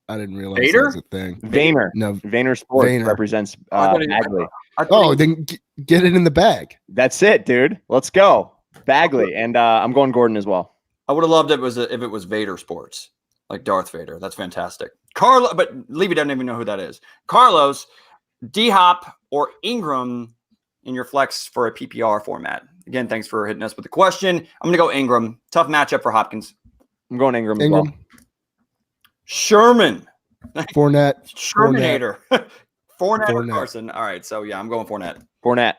I didn't realize Vader? that was a thing. Vayner. No. Vayner Sports Vayner. represents I thought he- Bagley. I thought Oh, he- then get it in the bag. That's it, dude. Let's go. Bagley. And I'm going Gordon as well. I would have loved it if it was Vader Sports, like Darth Vader. That's fantastic. But Levy doesn't even know who that is. Carlos, D-Hop, or Ingram in your flex for a PPR format. Again, thanks for hitting us with the question. I'm going to go Ingram. Tough matchup for Hopkins. I'm going Ingram as well. Sherman. Fournette. Shermanator. Fournette or Fournette. Carson. All right, so yeah, I'm going Fournette. Fournette.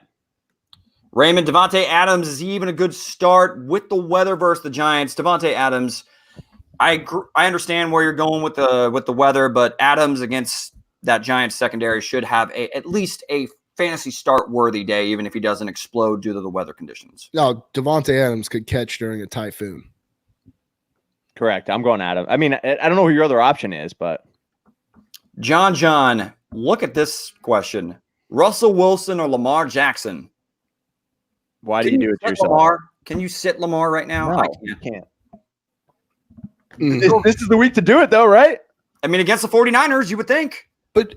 Raymond, Devontae Adams, is he even a good start with the weather versus the Giants? Devontae Adams, I understand where you're going with the weather, but Adams against that Giants secondary should have at least a fantasy start worthy day, even if he doesn't explode due to the weather conditions. No, Devontae Adams could catch during a typhoon. Correct. I'm going Adams. I mean, I don't know who your other option is, but John, look at this question. Russell Wilson or Lamar Jackson? why do you do it to sit yourself? Lamar? Can you sit Lamar right now? No, I you can't. can't. This is the week to do it, though, right? I mean, against the 49ers, you would think. But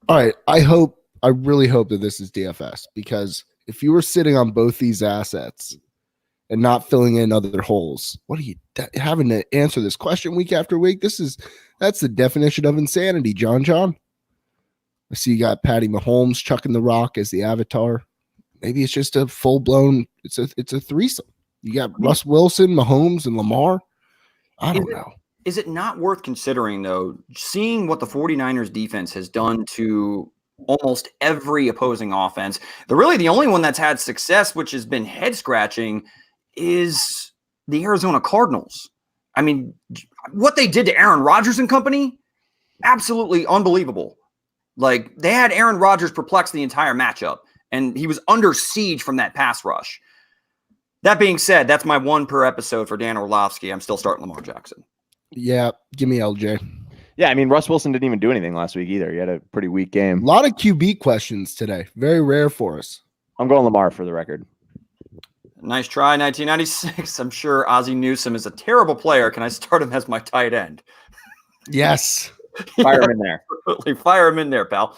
all right, I really hope that this is DFS, because if you were sitting on both these assets and not filling in other holes, what are you having to answer this question week after week? That's the definition of insanity, John. I see you got Patty Mahomes chucking the rock as the avatar. Maybe it's just a full blown. It's a threesome. You got Russ Wilson, Mahomes, and Lamar. I don't know. Is it not worth considering, though, seeing what the 49ers defense has done to almost every opposing offense? The only one that's had success, which has been head scratching, is the Arizona Cardinals. I mean, what they did to Aaron Rodgers and company, absolutely unbelievable. Like, they had Aaron Rodgers perplexed the entire matchup, and he was under siege from that pass rush. That being said, that's my one per episode for Dan Orlovsky. I'm still starting Lamar Jackson. Yeah, give me LJ. Yeah, I mean, Russ Wilson didn't even do anything last week either. He had a pretty weak A game. lot of QB questions today. Very rare for us. I'm going Lamar for the record. Nice try, 1996. I'm sure Ozzie Newsome is a terrible player. Can I start him as my tight end? Yes. Fire him in there. Absolutely. Fire him in there, pal.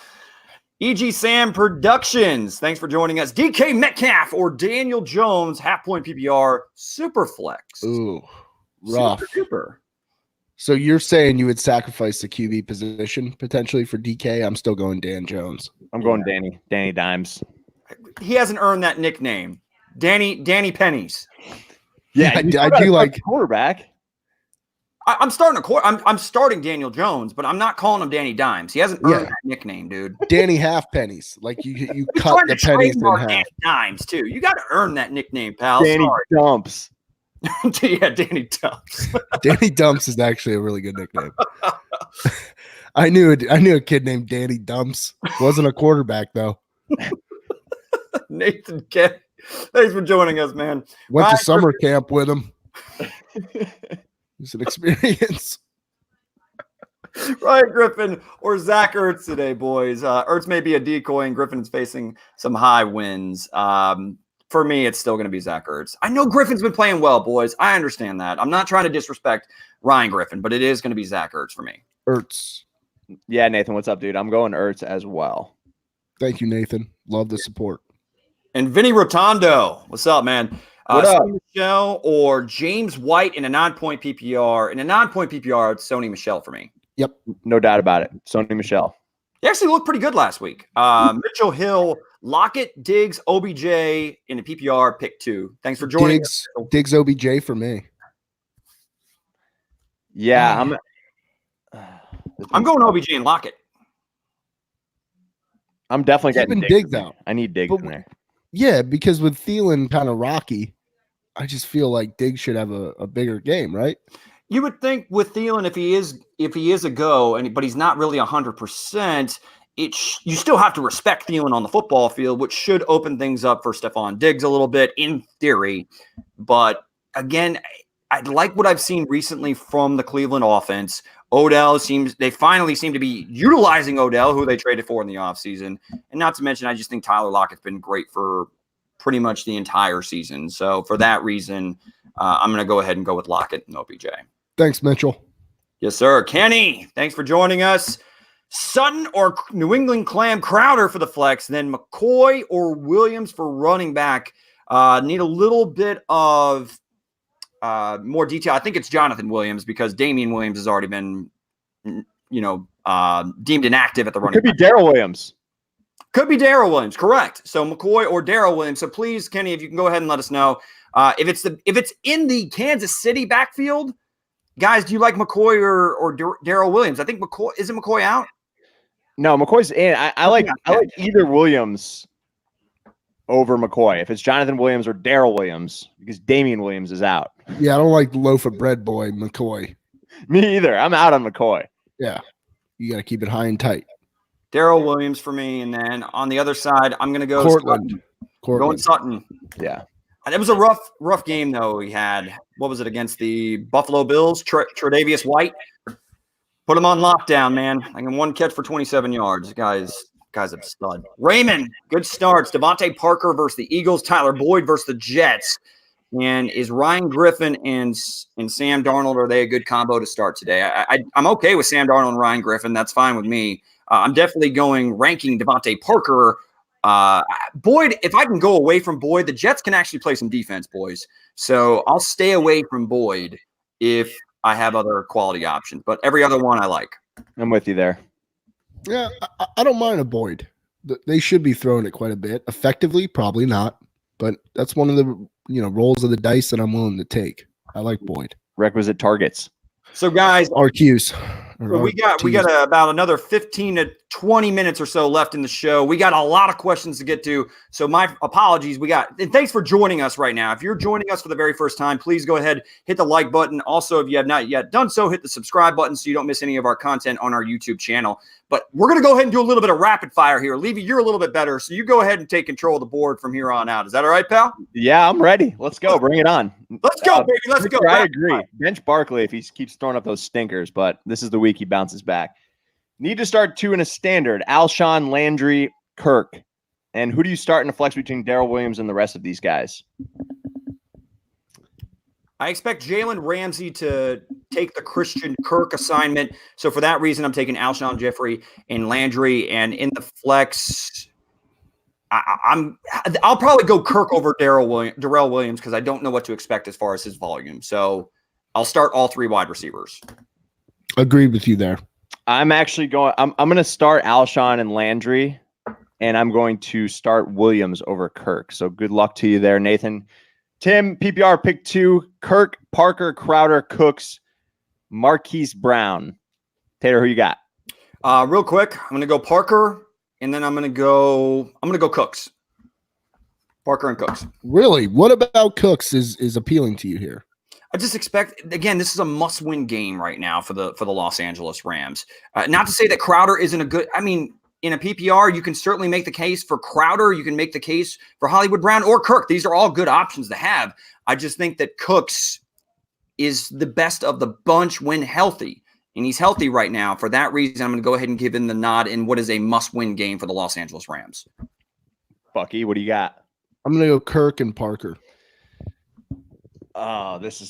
E.G. Sam Productions. Thanks for joining us. DK Metcalf or Daniel Jones, half point PPR, super flex. Ooh, rough. Super. So you're saying you would sacrifice the QB position potentially for DK? I'm still going Dan Jones. I'm going Danny Dimes. He hasn't earned that nickname. Danny Pennies. Yeah, I you still do gotta like- start quarterback. I'm starting Daniel Jones, but I'm not calling him Danny Dimes. He hasn't earned that nickname, dude. Danny half pennies. Like you He's cut trying the to pennies in trademark half. Danny Dimes too. You got to earn that nickname, pal. Danny Sorry. Dumps. Yeah, Danny Dumps. Danny Dumps is actually a really good nickname. I knew a kid named Danny Dumps. Wasn't a quarterback though. Nathan K. Thanks for joining us, man. Went Ryan to summer camp with him. It's an experience. Ryan Griffin or Zach Ertz today, boys. Ertz may be a decoy, and Griffin's facing some high winds. For me, it's still going to be Zach Ertz. I know Griffin's been playing well, boys. I understand that. I'm not trying to disrespect Ryan Griffin, but it is going to be Zach Ertz for me. Ertz. Yeah, Nathan, what's up, dude? I'm going Ertz as well. Thank you, Nathan. Love the support. And Vinny Rotondo, what's up, man? What up? Sony Michel or James White in a 9-point PPR. In a 9-point PPR, it's Sony Michel for me. Yep. No doubt about it. Sony Michel. He actually looked pretty good last week. Mitchell Hill, Lockett, Diggs, OBJ in a PPR, pick 2. Thanks for joining us. Diggs OBJ for me. Yeah, I'm going OBJ and Lockett. I'm definitely getting Even Diggs Diggs out. I need Diggs in there. Yeah, because with Thielen kind of rocky, I just feel like Diggs should have a bigger game, right? You would think with Thielen, if he is a go, but he's not really 100%, you still have to respect Thielen on the football field, which should open things up for Stephon Diggs a little bit in theory. But again, I like what I've seen recently from the Cleveland offense. They finally seem to be utilizing Odell, who they traded for in the offseason. And not to mention, I just think Tyler Lockett's been great for pretty much the entire season. So for that reason, I'm going to go ahead and go with Lockett and OBJ. Thanks, Mitchell. Yes, sir. Kenny, thanks for joining us. Sutton or New England Clam Crowder for the flex, then McCoy or Williams for running back. Need a little bit of more detail. I think it's Jonathan Williams because Damian Williams has already been, deemed inactive at the running back. Could be Darrell Williams. Could be Darrell Williams, correct. So McCoy or Darrell Williams. So please, Kenny, if you can go ahead and let us know. If it's in the Kansas City backfield, guys, do you like McCoy or Darrell Williams? I think isn't McCoy out? No, McCoy's in. I like either Williams over McCoy. If it's Jonathan Williams or Darrell Williams, because Damian Williams is out. Yeah, I don't like the loaf of bread boy, McCoy. Me either. I'm out on McCoy. Yeah. You got to keep it high and tight. Darrell Williams for me. And then on the other side, I'm going to go Cortland. Going Sutton. Yeah. It was a rough game, though, we had. What was it against the Buffalo Bills? Tre'Davious White. Put him on lockdown, man. Like in one catch for 27 yards. Guy's a stud. Raymond, good starts. Devontae Parker versus the Eagles. Tyler Boyd versus the Jets. And is Ryan Griffin and Sam Darnold, are they a good combo to start today? I'm okay with Sam Darnold and Ryan Griffin. That's fine with me. I'm definitely ranking Devontae Parker. Boyd, if I can go away from Boyd, the Jets can actually play some defense, boys. So I'll stay away from Boyd if I have other quality options. But every other one I like. I'm with you there. Yeah, I don't mind a Boyd. They should be throwing it quite a bit. Effectively, probably not. But that's one of the rolls of the dice that I'm willing to take. I like Boyd. Requisite targets. So guys, RQs. We got about another 15 to 20 minutes or so left in the show. We got a lot of questions to get to. So my apologies. And thanks for joining us right now. If you're joining us for the very first time, please go ahead, hit the like button. Also, if you have not yet done so, hit the subscribe button so you don't miss any of our content on our YouTube channel. But we're going to go ahead and do a little bit of rapid fire here. Levy, you're a little bit better. So you go ahead and take control of the board from here on out. Is that all right, pal? Yeah, I'm ready. Let's go. Bring it on. Let's go, baby. Let's go. I agree. Bench Barkley if he keeps throwing up those stinkers, but this is the week he bounces back. Need to start 2 in a standard. Alshon, Landry, Kirk. And who do you start in a flex between Darrell Williams and the rest of these guys? I expect Jalen Ramsey to take the Christian Kirk assignment. So for that reason, I'm taking Alshon Jeffrey and Landry. And in the flex, I'll probably go Kirk over Darrell Williams because I don't know what to expect as far as his volume. So I'll start all 3 wide receivers. Agreed with you there. I'm actually going. I'm going to start Alshon and Landry, and I'm going to start Williams over Kirk. So good luck to you there, Nathan. Tim, PPR pick 2, Kirk, Parker, Crowder, Cooks, Marquise Brown. Tater, who you got? Real quick, I'm going to go Parker, and then I'm going to go Cooks. Parker and Cooks. Really? What about Cooks is appealing to you here? I just expect, again, this is a must-win game right now for the Los Angeles Rams. Not to say that Crowder isn't a good – I mean, in a PPR, you can certainly make the case for Crowder. You can make the case for Hollywood Brown or Kirk. These are all good options to have. I just think that Cooks is the best of the bunch when healthy, and he's healthy right now. For that reason, I'm going to go ahead and give him the nod in what is a must-win game for the Los Angeles Rams. Bucky, what do you got? I'm going to go Kirk and Parker. Oh, this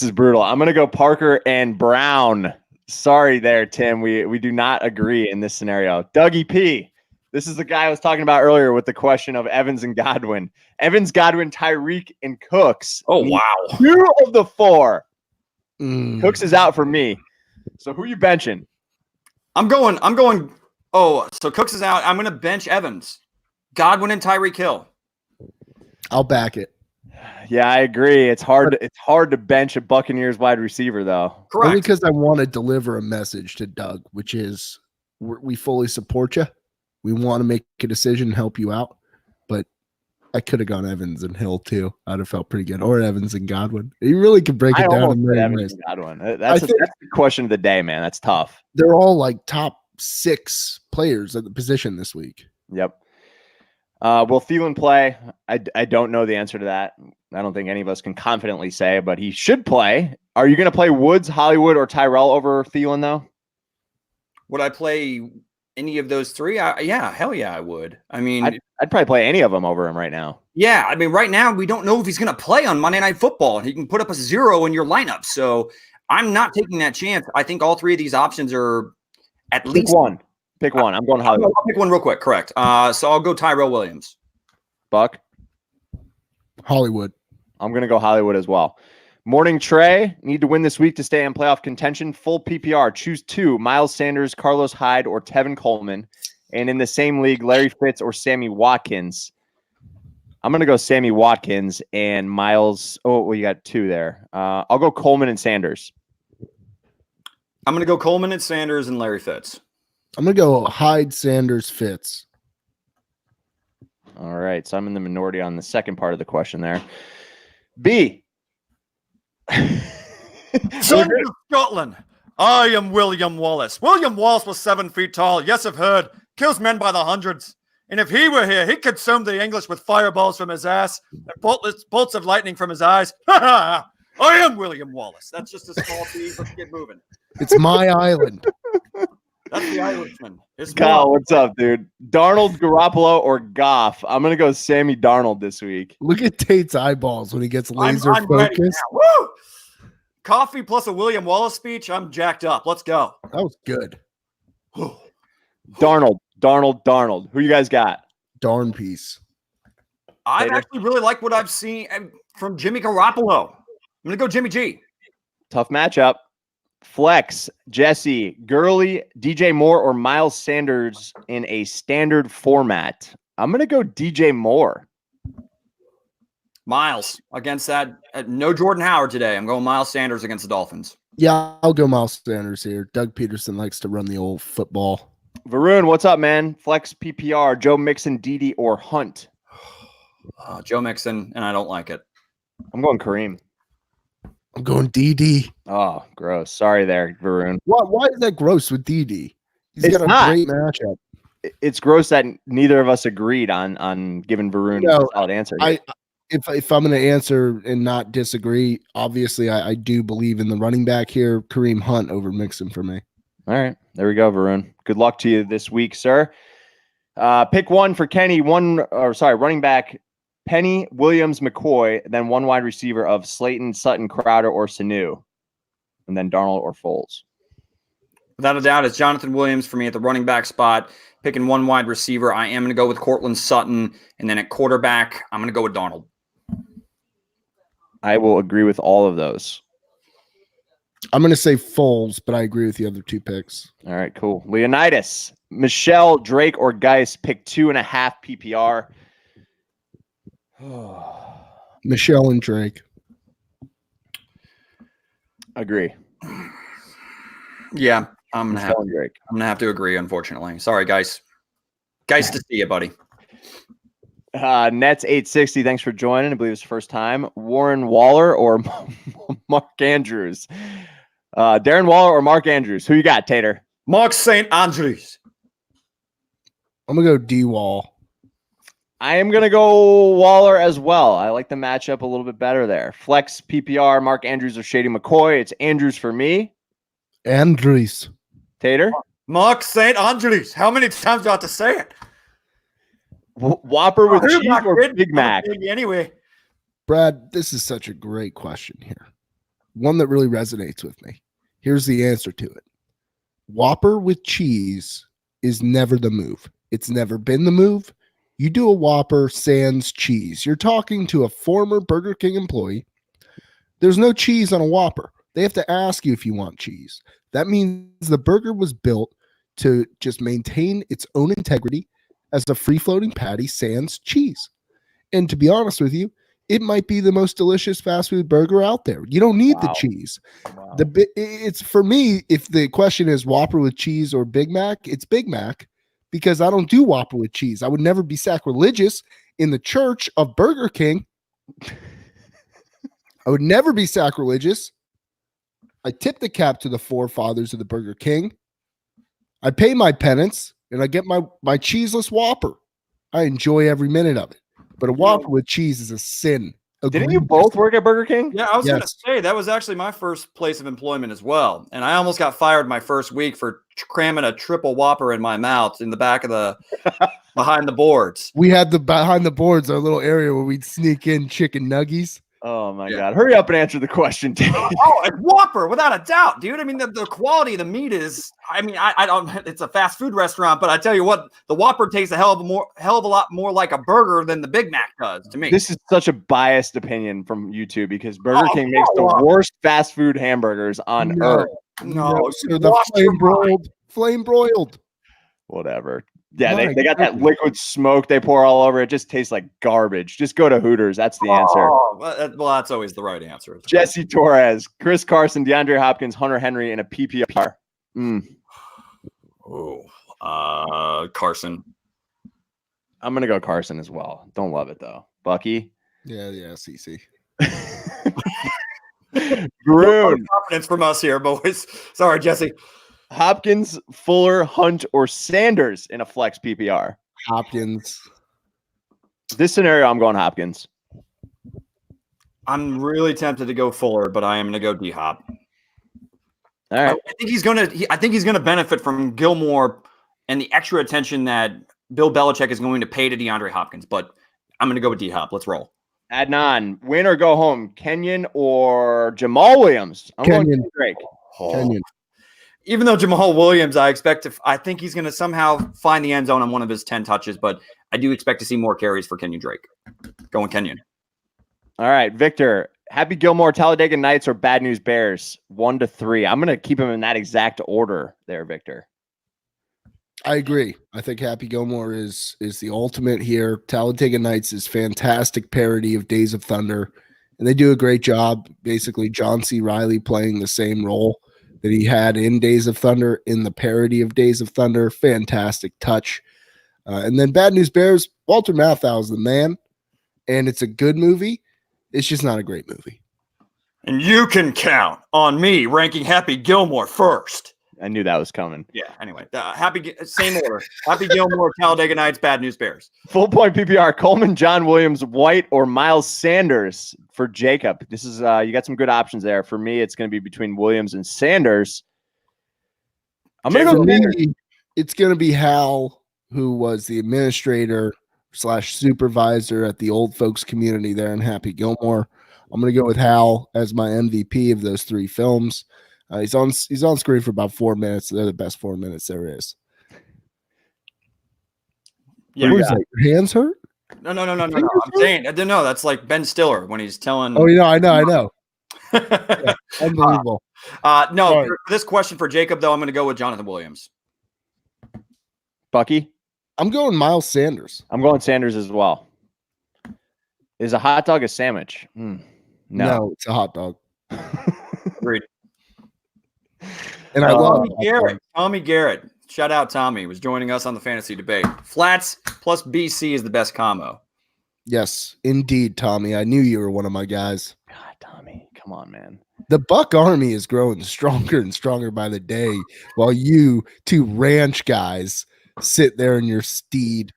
is brutal. I'm going to go Parker and Brown. Sorry there, Tim. We do not agree in this scenario. Dougie P. This is the guy I was talking about earlier with the question of Evans and Godwin. Evans, Godwin, Tyreek, and Cooks. Oh, wow. 2 of the 4. Cooks is out for me. So who you benching? I'm going. Oh, so Cooks is out. I'm going to bench Evans, Godwin, and Tyreek Hill. I'll back it. Yeah, I agree. It's hard to bench a Buccaneers wide receiver, though. Correct. Only because I want to deliver a message to Doug, which is we fully support you. We want to make a decision and help you out. But I could have gone Evans and Hill, too. I'd have felt pretty good. Or Evans and Godwin. You really could break it down in many ways. Godwin. That's the question of the day, man. That's tough. They're all like top 6 players at the position this week. Yep. Will Thielen play? I don't know the answer to that. I don't think any of us can confidently say, but he should play. Are you going to play Woods, Hollywood, or Tyrell over Thielen, though? Would I play any of those 3? Yeah, hell yeah, I would. I mean, I'd probably play any of them over him right now. Yeah, I mean, right now we don't know if he's going to play on Monday Night Football. He can put up a 0 in your lineup, so I'm not taking that chance. I think all 3 of these options are at least one. Pick one. I'm going Hollywood. I'll pick one real quick. Correct. So I'll go Tyrell Williams. Buck? Hollywood. I'm going to go Hollywood as well. Morning Trey, need to win this week to stay in playoff contention. Full PPR. Choose 2, Miles Sanders, Carlos Hyde, or Tevin Coleman. And in the same league, Larry Fitz or Sammy Watkins. I'm going to go Sammy Watkins and Miles. Oh, well, you got 2 there. I'll go Coleman and Sanders. I'm going to go Coleman and Sanders and Larry Fitz. I'm going to go Hyde, Sanders, Fitz. All right. So I'm in the minority on the second part of the question there. B. Son of Scotland. I am William Wallace. William Wallace was 7 feet tall. Yes, I've heard. Kills men by the hundreds. And if he were here, he'd consume the English with fireballs from his ass and bolts of lightning from his eyes. I am William Wallace. That's just a small tease. Let's get moving. It's my island. That's the Irishman. Kyle, what's up, dude? Darnold, Garoppolo, or Goff? I'm going to go Sammy Darnold this week. Look at Tate's eyeballs when he gets laser focused. Woo! Coffee plus a William Wallace speech. I'm jacked up. Let's go. That was good. Darnold. Who you guys got? Darn piece. I actually really like what I've seen from Jimmy Garoppolo. I'm going to go Jimmy G. Tough matchup. Flex, Jesse, Gurley, DJ Moore, or Miles Sanders in a standard format. I'm going to go DJ Moore. Miles against that. No Jordan Howard today. I'm going Miles Sanders against the Dolphins. Yeah, I'll go Miles Sanders here. Doug Peterson likes to run the old football. Varun, what's up, man? Flex PPR, Joe Mixon, Dede, or Hunt? Joe Mixon, and I don't like it. I'm going Kareem. I'm going DD. Oh, gross. Sorry there, Varun. Why is that gross with DD? He's got a great matchup. It's gross that neither of us agreed on giving Varun a solid answer. If I'm going to answer and not disagree, obviously I do believe in the running back here, Kareem Hunt over Mixon for me. All right, there we go, Varun. Good luck to you this week, sir. Pick one for Kenny. Running back Penny, Williams, McCoy, then one wide receiver of Slayton, Sutton, Crowder, or Sanu, and then Darnold or Foles. Without a doubt, it's Jonathan Williams for me at the running back spot. Picking one wide receiver, I am going to go with Cortland Sutton, and then at quarterback, I'm going to go with Darnold. I will agree with all of those. I'm going to say Foles, but I agree with the other 2 picks. All right, cool. Leonidas, Michelle, Drake, or Geis, pick 2.5 PPR. Michelle and Drake. Agree. Yeah, I'm Michelle and Drake. gonna have to agree. Unfortunately, sorry, guys. Nice to see you, buddy. Nets 860. Thanks for joining. I believe it's the first time. Warren Waller or Mark Andrews? Darren Waller or Mark Andrews? Who you got, Tater? Mark St. Andrews. I'm gonna go D-Wall. I am going to go Waller as well. I like the matchup a little bit better there. Flex PPR, Mark Andrews or Shady McCoy. It's Andrews for me. Andrews. Tater? Mark St. Andrews. How many times do I have to say it? Whopper with cheese or kid. Big Mac? Anyway. Brad, this is such a great question here. One that really resonates with me. Here's the answer to it. Whopper with cheese is never the move. It's never been the move. You do a Whopper sans cheese. You're talking to a former Burger King employee. There's no cheese on a Whopper. They have to ask you if you want cheese. That means the burger was built to just maintain its own integrity as a free-floating patty sans cheese. And to be honest with you, it might be the most delicious fast food burger out there. You don't need the cheese. Wow. It's for me, if the question is Whopper with cheese or Big Mac, it's Big Mac. Because I don't do Whopper with cheese. I would never be sacrilegious in the church of Burger King. I would never be sacrilegious. I tip the cap to the forefathers of the Burger King. I pay my penance, and I get my cheeseless Whopper. I enjoy every minute of it. But a Whopper with cheese is a sin. Didn't you both work at Burger King? Yeah, I was going to say that was actually my first place of employment as well. And I almost got fired my first week for cramming a triple Whopper in my mouth in the back of the behind the boards. We had the behind the boards, our little area where we'd sneak in chicken nuggies. Oh my God. Hurry up and answer the question, Tate. Oh, a Whopper, without a doubt, dude. I mean, the quality of the meat is, I don't, it's a fast food restaurant, but I tell you what, the Whopper tastes a hell of a lot more like a burger than the Big Mac does to me. This is such a biased opinion from you two because Burger King makes the worst fast food hamburgers on earth. No, so the flame broiled. Whatever. Yeah, they got that liquid smoke they pour all over. It just tastes like garbage. Just go to Hooters. That's the answer. Well, that's always the right answer. Jesse Torres, Chris Carson, DeAndre Hopkins, Hunter Henry, and a PPR. Carson. I'm going to go Carson as well. Don't love it, though. Bucky? Yeah, CC. Groon. Confidence from us here, boys. Sorry, Jesse. Hopkins, Fuller, Hunt, or Sanders in a flex PPR? Hopkins. This scenario, I'm going Hopkins. I'm really tempted to go Fuller, but I am going to go D-Hop. All right. I think he's gonna benefit from Gilmore and the extra attention that Bill Belichick is going to pay to DeAndre Hopkins. But I'm going to go with D-Hop. Let's roll. Adnan, win or go home? Kenyon or Jamal Williams? I'm Kenyon. going Drake. Kenyon. Even though Jamal Williams, I think he's going to somehow find the end zone on one of his 10 touches, but I do expect to see more carries for Kenyon Drake. Going Kenyon. All right, Victor. Happy Gilmore, Talladega Nights, or Bad News Bears? 1 to 3. I'm going to keep him in that exact order there, Victor. I agree. I think Happy Gilmore is the ultimate here. Talladega Nights is fantastic parody of Days of Thunder, and they do a great job. Basically, John C. Reilly playing the same role that he had in Days of Thunder in the parody of Days of Thunder. Fantastic touch. And then Bad News Bears, Walter Matthau is the man, and it's a good movie. It's just not a great movie. And you can count on me ranking Happy Gilmore first. I knew that was coming. Yeah, anyway, same order. Happy Gilmore, Talladega Nights, Bad News Bears. Full point PPR, Coleman, John Williams, White, or Miles Sanders for Jacob. This is you got some good options there. For me, it's going to be between Williams and Sanders. I'm going to go Sanders. It's going to be Hal, who was the administrator / supervisor at the old folks community there in Happy Gilmore. I'm going to go with Hal as my MVP of those 3 films. He's on screen for about 4 minutes. They're the best 4 minutes there is. Yeah, what is that? Your hands hurt? No. I'm saying, I don't know. That's like Ben Stiller when he's telling. Oh, I know. Yeah, unbelievable. For this question for Jacob, though, I'm going to go with Jonathan Williams. Bucky? I'm going Miles Sanders. I'm going Sanders as well. Is a hot dog a sandwich? No. it's a hot dog. Agreed. And I love Tommy Garrett. Shout out Tommy, was joining us on the fantasy debate. Flats plus BC is the best combo. Yes, indeed, Tommy. I knew you were one of my guys. God, Tommy, come on, man. The Buck Army is growing stronger and stronger by the day, while you two ranch guys sit there in your steed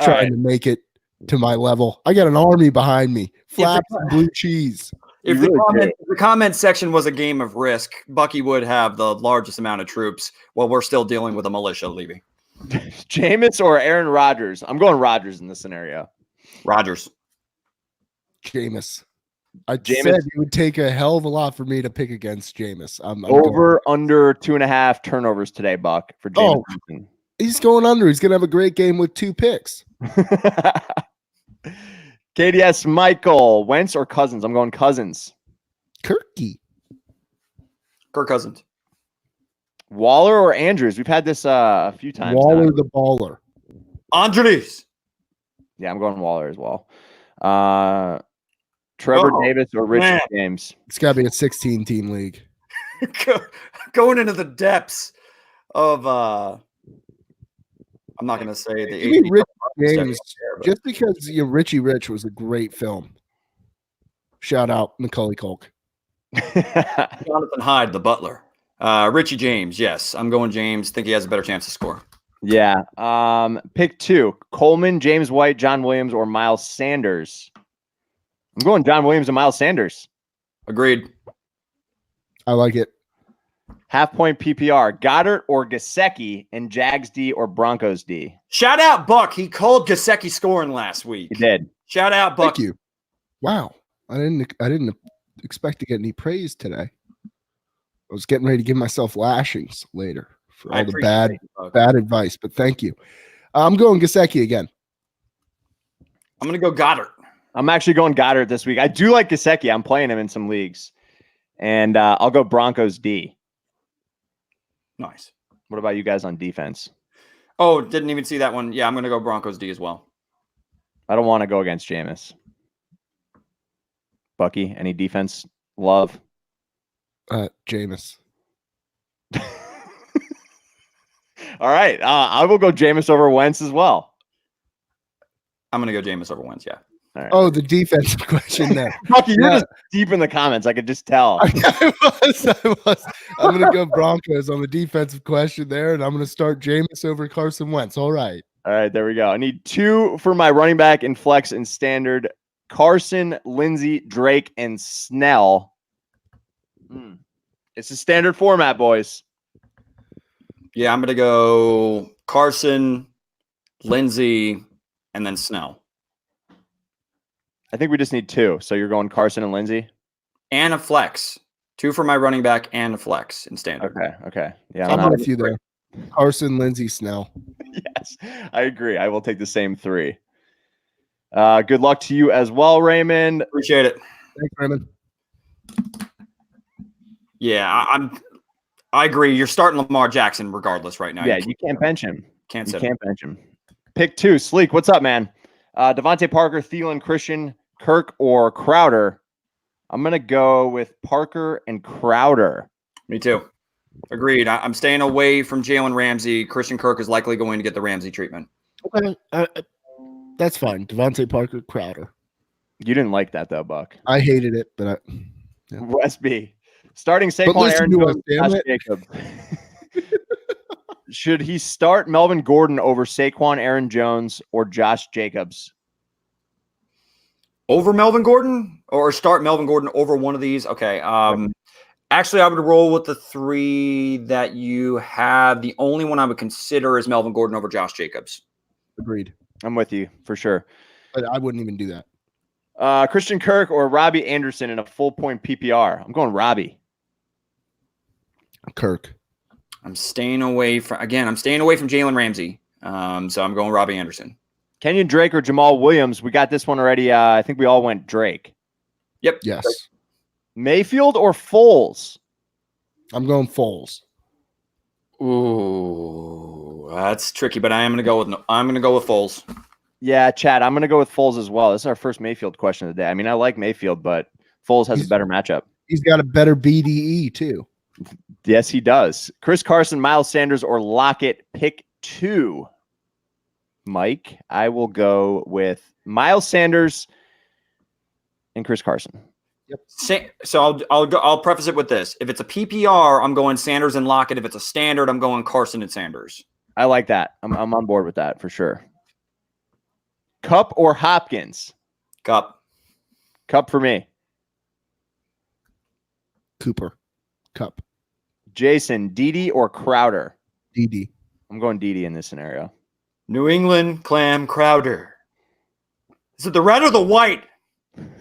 trying to make it to my level. I got an army behind me. Flaps and blue cheese. If the comment section was a game of Risk, Bucky would have the largest amount of troops while we're still dealing with a militia, Levy. Jameis or Aaron Rodgers? I'm going Rodgers in this scenario. Rodgers. Jameis. Said it would take a hell of a lot for me to pick against Jameis. I'm under 2.5 turnovers today, Buck, for Jameis. Oh, he's going under. He's going to have a great game with 2 picks. KDS, Michael, Wentz or Cousins? I'm going Cousins. Kirk Cousins. Waller or Andrews? We've had this a few times. Waller the baller. Andrews. Yeah, I'm going Waller as well. Trevor Davis or Richard James? It's got to be a 16-team league. Going into the depths of I'm not going to say the Rich James, just because Richie Rich was a great film. Shout out Macaulay Culkin. Jonathan Hyde, the butler. Richie James, yes. I'm going James. Think he has a better chance to score. Yeah. Pick 2. Coleman, James White, John Williams, or Miles Sanders. I'm going John Williams and Miles Sanders. Agreed. I like it. Half-point PPR. Goddard or Gesicki and Jags D or Broncos D. Shout out Buck. He called Gesicki scoring last week. He did. Shout out Buck. Thank you. Wow. I didn't expect to get any praise today. I was getting ready to give myself lashings later for all the bad advice, but thank you. I'm going Gesicki again. I'm going to go Goddard. I'm actually going Goddard this week. I do like Gesicki. I'm playing him in some leagues. And I'll go Broncos D. Nice. What about you guys on defense? Oh, didn't even see that one. Yeah, I'm going to go Broncos D as well. I don't want to go against Jameis. Bucky, any defense love? Jameis. All right. I will go Jameis over Wentz as well. I'm going to go Jameis over Wentz, yeah. All right. Oh, the defensive question there. Bucky, you're just deep in the comments. I could just tell. I was. I'm going to go Broncos on the defensive question there, and I'm going to start Jameis over Carson Wentz. All right. All right, there we go. I need 2 for my running back in flex and standard. Carson, Lindsey, Drake, and Snell. It's a standard format, boys. Yeah, I'm going to go Carson, Lindsey, and then Snell. I think we just need 2. So you're going Carson and Lindsey? And a flex. 2 for my running back and a flex in standard. Okay. Yeah, I'm with you there. Carson, Lindsey, Snell. Yes, I agree. I will take the same 3. Good luck to you as well, Raymond. Appreciate it. Thanks, Raymond. Yeah, I agree. You're starting Lamar Jackson regardless right now. Yeah, you can't bench him. Can't bench him. Pick 2. Sleek, what's up, man? Devontae Parker, Thielen, Christian, Kirk, or Crowder? I'm going to go with Parker and Crowder. Me too. Agreed. I'm staying away from Jalen Ramsey. Christian Kirk is likely going to get the Ramsey treatment. Okay. That's fine. Devontae Parker, Crowder. You didn't like that, though, Buck. I hated it, but West B. Starting Saquon, Aaron Jones, Josh Jacobs. Should he start Melvin Gordon over Saquon, Aaron Jones, or Josh Jacobs? Over Melvin Gordon? Or start Melvin Gordon over one of these? Okay. Actually, I would roll with the 3 that you have. The only one I would consider is Melvin Gordon over Josh Jacobs. Agreed. I'm with you for sure. But I wouldn't even do that. Christian Kirk or Robbie Anderson in a full point PPR? I'm going Robbie. Kirk. I'm staying away from Jalen Ramsey. So I'm going Robbie Anderson. Kenyon Drake or Jamal Williams? We got this one already. I think we all went Drake. Yep. Yes. Mayfield or Foles? I'm going Foles. Ooh, that's tricky, but I'm going to go with Foles. Yeah, Chad, I'm going to go with Foles as well. This is our first Mayfield question of the day. I mean, I like Mayfield, but Foles has a better matchup. He's got a better BDE too. Yes, he does. Chris Carson, Miles Sanders, or Lockett, pick 2. Mike, I will go with Miles Sanders and Chris Carson. Yep. So I'll preface it with this. If it's a PPR, I'm going Sanders and Lockett. If it's a standard, I'm going Carson and Sanders. I like that. I'm on board with that for sure. Cup or Hopkins? Cup. Cup for me. Cooper. Cup. Jason, Dede or Crowder? Dede. I'm going Dede in this scenario. New England Clam Crowder. Is it the red or the white?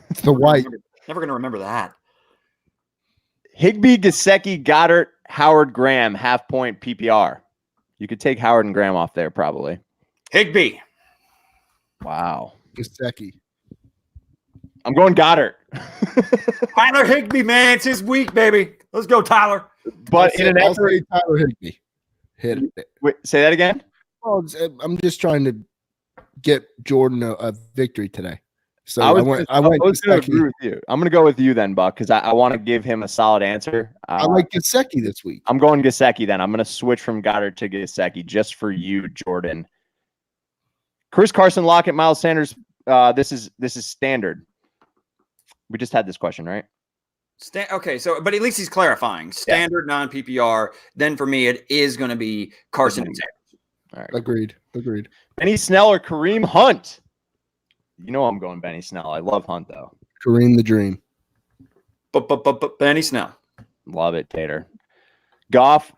It's the white. Never going to remember that. Higbee, Gesicki, Goddard, Howard, Graham, half point PPR. You could take Howard and Graham off there probably. Higbee. Wow. Gesicki. I'm going Goddard. Tyler Higbee, man. It's his week, baby. Let's go, Tyler. But in an effort, Tyler Higbee. Hit it. Wait, say that again? Well, I'm just trying to get Jordan a victory today. So I was going to agree with you. I'm going to go with you then, Buck, because I want to give him a solid answer. I like Gesicki this week. I'm going Gesicki then. I'm going to switch from Goddard to Gesicki just for you, Jordan. Chris Carson, Lockett, Miles Sanders. This is standard. We just had this question, right? Okay, so but at least he's clarifying. Standard non-PPR. Then for me, it is going to be Carson and Sanders. All right. Agreed. Benny Snell or Kareem Hunt? You know I'm going Benny Snell. I love Hunt, though. Kareem the Dream. But Benny Snell. Love it, Tater. Goff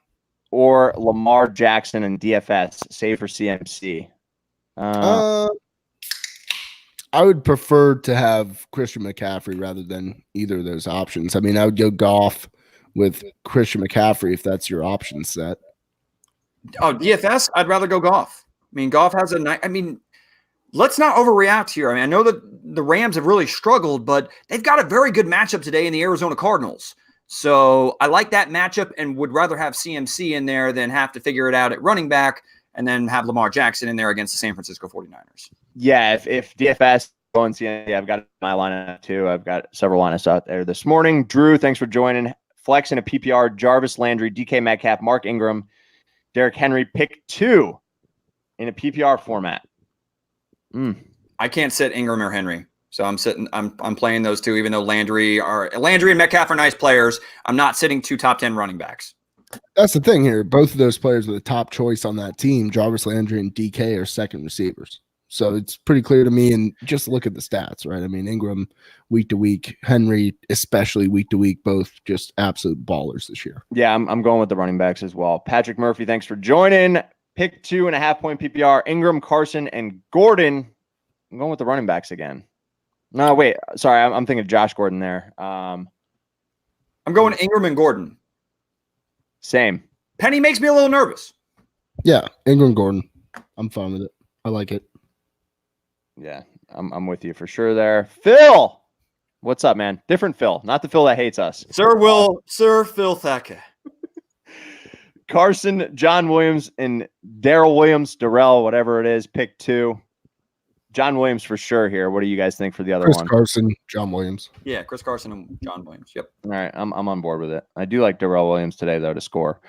or Lamar Jackson in DFS, save for CMC? I would prefer to have Christian McCaffrey rather than either of those options. I mean, I would go Goff with Christian McCaffrey if that's your option set. Oh, DFS, I'd rather go Goff. I mean, Goff has a nice. I mean, let's not overreact here. I mean, I know that the Rams have really struggled, but they've got a very good matchup today in the Arizona Cardinals. So I like that matchup and would rather have CMC in there than have to figure it out at running back and then have Lamar Jackson in there against the San Francisco 49ers. Yeah, if DFS going CMC, I've got my lineup too. I've got several lineups out there this morning. Drew, thanks for joining. Flex in a PPR, Jarvis Landry, DK Metcalf, Mark Ingram, Derrick Henry, pick 2 in a PPR format. I can't sit Ingram or Henry. So I'm playing those two, even though Landry and Metcalf are nice players. I'm not sitting 2 top 10 running backs. That's the thing here. Both of those players are the top choice on that team. Jarvis Landry and DK are second receivers. So it's pretty clear to me. And just look at the stats, right? I mean, Ingram week to week, Henry especially week to week, both just absolute ballers this year. Yeah, I'm going with the running backs as well. Patrick Murphy, thanks for joining. Pick 2.5 point PPR, Ingram, Carson, and Gordon. I'm going with the running backs again. No, wait. Sorry, I'm thinking of Josh Gordon there. I'm going Ingram and Gordon. Same. Penny makes me a little nervous. Yeah, Ingram, Gordon. I'm fine with it. I like it. Yeah, I'm with you for sure there. Phil, what's up, man? Different Phil, not the Phil that hates us. Sir Phil Thacker. Carson, John Williams, and Darrell Williams, Darrell, whatever it is, pick 2. John Williams for sure here. What do you guys think for the other one? Chris Carson, John Williams. Yeah, Chris Carson and John Williams. Yep. All right, I'm on board with it. I do like Darrell Williams today, though, to score.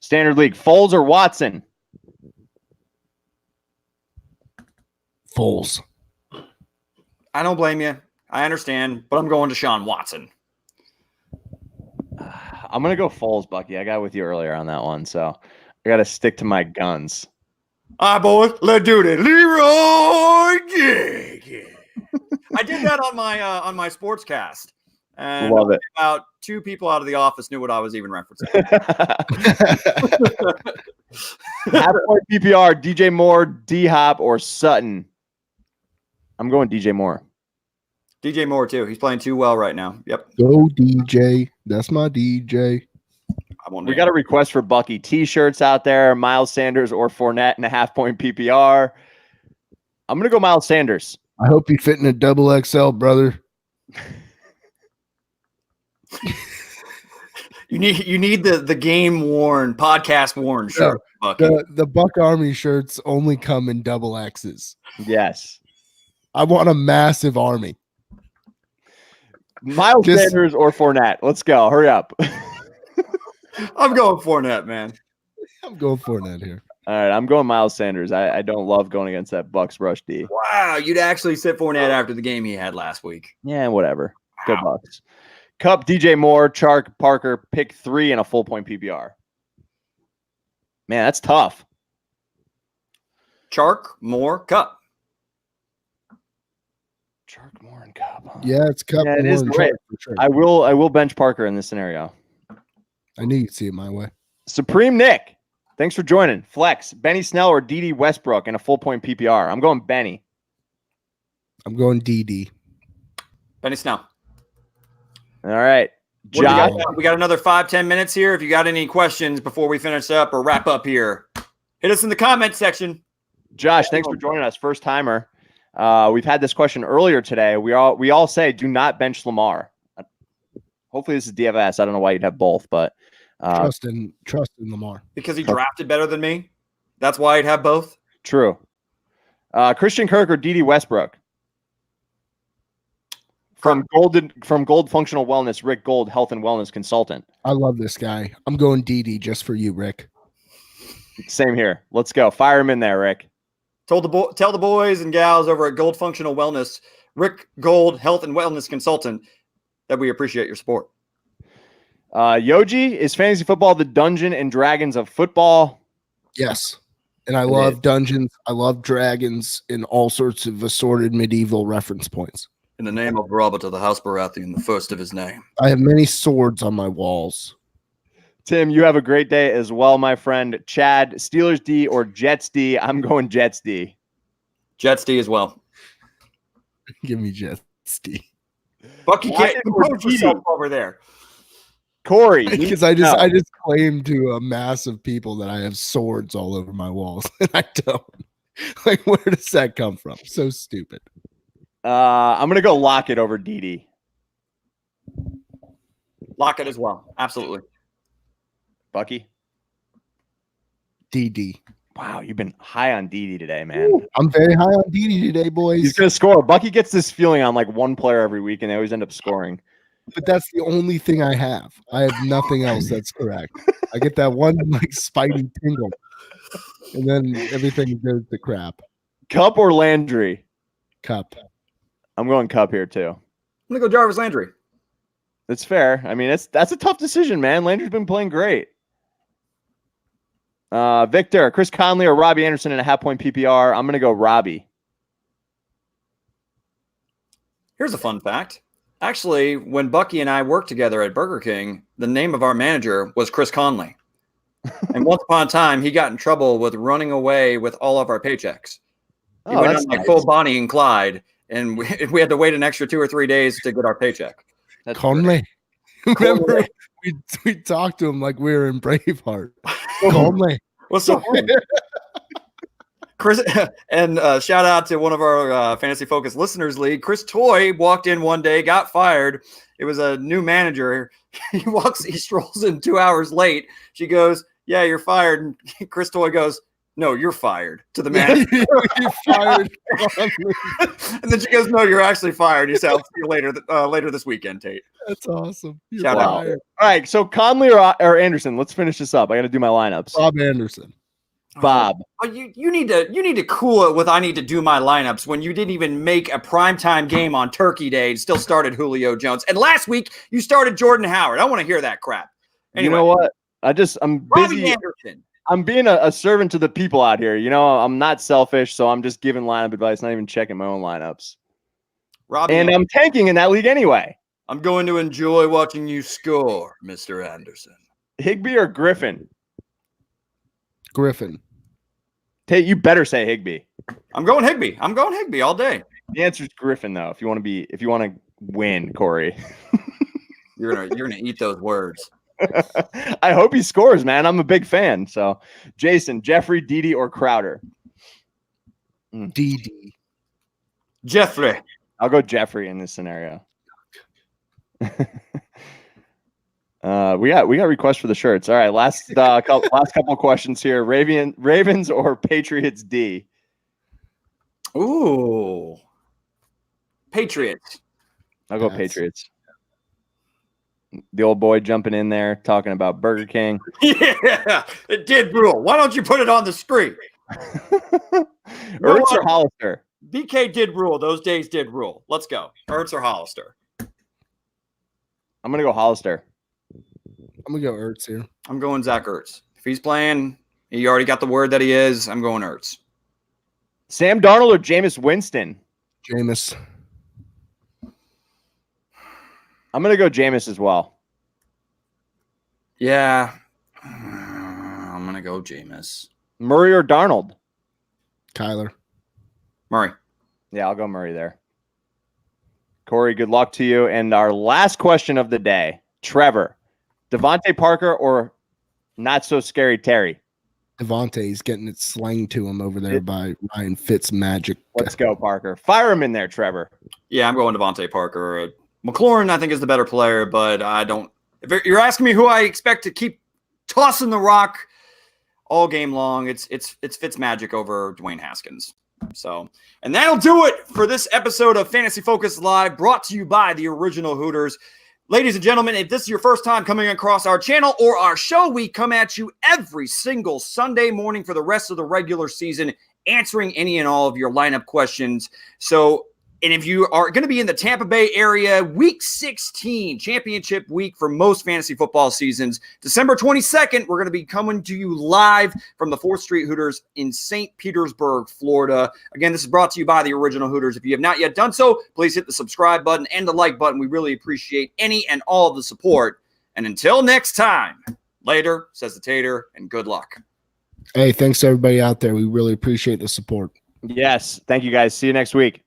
Standard League, Foles or Watson? Foles. I don't blame you. I understand, but I'm going to Deshaun Watson. I'm going to go Foles, Bucky. I got with you earlier on that one, so I got to stick to my guns. All right, boys, let's do this. Leroy, I did that on my sportscast, and love it. About 2 people out of the office knew what I was even referencing. Half-point PPR, DJ Moore, D-Hop, or Sutton? I'm going DJ Moore. DJ Moore, too. He's playing too well right now. Yep. Go DJ. That's my DJ. We got a request for Bucky T-shirts out there. Miles Sanders or Fournette in a half-point PPR. I'm going to go Miles Sanders. I hope you fit in a double XL, brother. You need the game worn, podcast worn shirt. Bucky. The Buck Army shirts only come in double X's. Yes. I want a massive army. Miles Sanders or Fournette. Let's go. Hurry up. I'm going Fournette, man. I'm going Fournette here. All right, I'm going Miles Sanders. I don't love going against that Bucks rush D. Wow, you'd actually sit Fournette after the game he had last week. Yeah, whatever. Go Bucks. Cup, DJ Moore, Chark, Parker, pick 3 in a full point PPR. Man, that's tough. Chark, Moore, Cup. Chark, Moore, and Cup. Huh? Yeah, it's Cup. Yeah, it Moore, is and great. Chark for sure. I will bench Parker in this scenario. I knew you'd see it my way. Supreme Nick, thanks for joining. Flex, Benny Snell or DD Westbrook in a full point PPR. I'm going Benny. I'm going DD. Benny Snell. All right. What do Josh. we got another 5-10 minutes here. If you got any questions before we finish up or wrap up here, hit us in the comment section. Josh, thanks for joining us. First timer. We've had this question earlier today. We all say do not bench Lamar. Hopefully this is DFS. I don't know why you'd have both, but trust in Lamar. Because he drafted better than me. That's why I'd have both. True. Christian Kirk or DD Westbrook? From Gold Functional Wellness, Rick Gold, Health and Wellness Consultant. I love this guy. I'm going DD just for you, Rick. Same here. Let's go. Fire him in there, Rick. Tell the boys and gals over at Gold Functional Wellness, Rick Gold, Health and Wellness Consultant, that we appreciate your support. Yoji, is fantasy football the Dungeon and Dragons of football? Yes. And I love dungeons. I love dragons and all sorts of assorted medieval reference points. In the name of Robert of the House Baratheon, the first of his name. I have many swords on my walls. Tim, you have a great day as well, my friend. Chad, Steelers D or Jets D? I'm going Jets D. Jets D as well. Give me Jets D. Bucky can't compose yourself over there. Corey. Because I just claim to a mass of people that I have swords all over my walls. And I don't. Like, where does that come from? So stupid. I'm going to go Lockett over DD. Lockett as well. Absolutely. Bucky? DD. Wow, you've been high on DD today, man. Ooh, I'm very high on DD today, boys. He's going to score. Bucky gets this feeling on like one player every week, and they always end up scoring. But that's the only thing I have. I have nothing else that's correct. I get that one like spidey tingle, and then everything goes to crap. Cup or Landry? Cup. I'm going Cup here too. I'm gonna go Jarvis Landry. That's fair. I mean, that's a tough decision, man. Landry's been playing great. Victor, Chris Conley or Robbie Anderson in a half-point PPR? I'm gonna go Robbie. Here's a fun fact. Actually, when Bucky and I worked together at Burger King, the name of our manager was Chris Conley. And once upon a time, he got in trouble with running away with all of our paychecks. He went on like full Bonnie and Clyde, and we had to wait an extra 2 or 3 days to get our paycheck. That's Conley. Remember, we talked to him like we were in Braveheart. Conley. What's up? Chris, and shout out to one of our Fantasy Focus Listeners League. Chris Toy walked in one day, got fired. It was a new manager. He strolls in 2 hours late. She goes, "Yeah, you're fired." And Chris Toy goes, "No, you're fired," to the manager. You're fired. And then she goes, "No, you're actually fired." He said, "I'll see you later this weekend, Tate." That's awesome. You're Shout out. fired. All right, so Conley or Anderson. Let's finish this up. I got to do my lineups. Bob Anderson. Bob. Oh, you need to cool it with I need to do my lineups when you didn't even make a primetime game on Turkey Day and still started Julio Jones. And last week you started Jordan Howard. I want to hear that crap. Anyway, You know what? I'm Robbie busy. Anderson. I'm being a servant to the people out here. You know, I'm not selfish, so I'm just giving lineup advice, not even checking my own lineups. Robbie And I'm tanking in that league anyway. I'm going to enjoy watching you score, Mr. Anderson. Higbee or Griffin? Griffin. Tate, you better say Higbee. I'm going Higbee. I'm going Higbee all day. The answer is Griffin, though. If you want to win, Corey. You're gonna eat those words. I hope he scores, man. I'm a big fan. So, Jason, Jeffrey, Dede, or Crowder? DD. Jeffrey. I'll go Jeffrey in this scenario. We got requests for the shirts. All right, last couple questions here. Ravens or Patriots D? Ooh. Patriots. I'll go Patriots. The old boy jumping in there talking about Burger King. Yeah, it did rule. Why don't you put it on the screen? Ertz or Hollister? BK did rule. Those days did rule. Let's go. Ertz or Hollister? I'm going to go Hollister. I'm going to go Ertz here. I'm going Zach Ertz. If he's playing, he already got the word that he is. I'm going Ertz. Sam Darnold or Jameis Winston? Jameis. I'm going to go Jameis as well. Yeah. I'm going to go Jameis. Murray or Darnold? Kyler. Murray. Yeah, I'll go Murray there. Corey, good luck to you. And our last question of the day, Trevor, Devontae Parker or not so scary Terry? Devontae's getting it slanged to him over there by Ryan Fitzmagic. Let's go, Parker. Fire him in there, Trevor. Yeah, I'm going Devontae Parker. McLaurin, I think, is the better player, but I don't. If you're asking me who I expect to keep tossing the rock all game long, it's Fitzmagic over Dwayne Haskins. So, and that'll do it for this episode of Fantasy Focus Live, brought to you by the original Hooters. Ladies and gentlemen, if this is your first time coming across our channel or our show, we come at you every single Sunday morning for the rest of the regular season, answering any and all of your lineup questions. So, and if you are going to be in the Tampa Bay area, week 16, championship week for most fantasy football seasons, December 22nd, we're going to be coming to you live from the 4th Street Hooters in St. Petersburg, Florida. Again, this is brought to you by the original Hooters. If you have not yet done so, please hit the subscribe button and the like button. We really appreciate any and all of the support. And until next time, later, says the Tater, and good luck. Hey, thanks to everybody out there. We really appreciate the support. Yes. Thank you, guys. See you next week.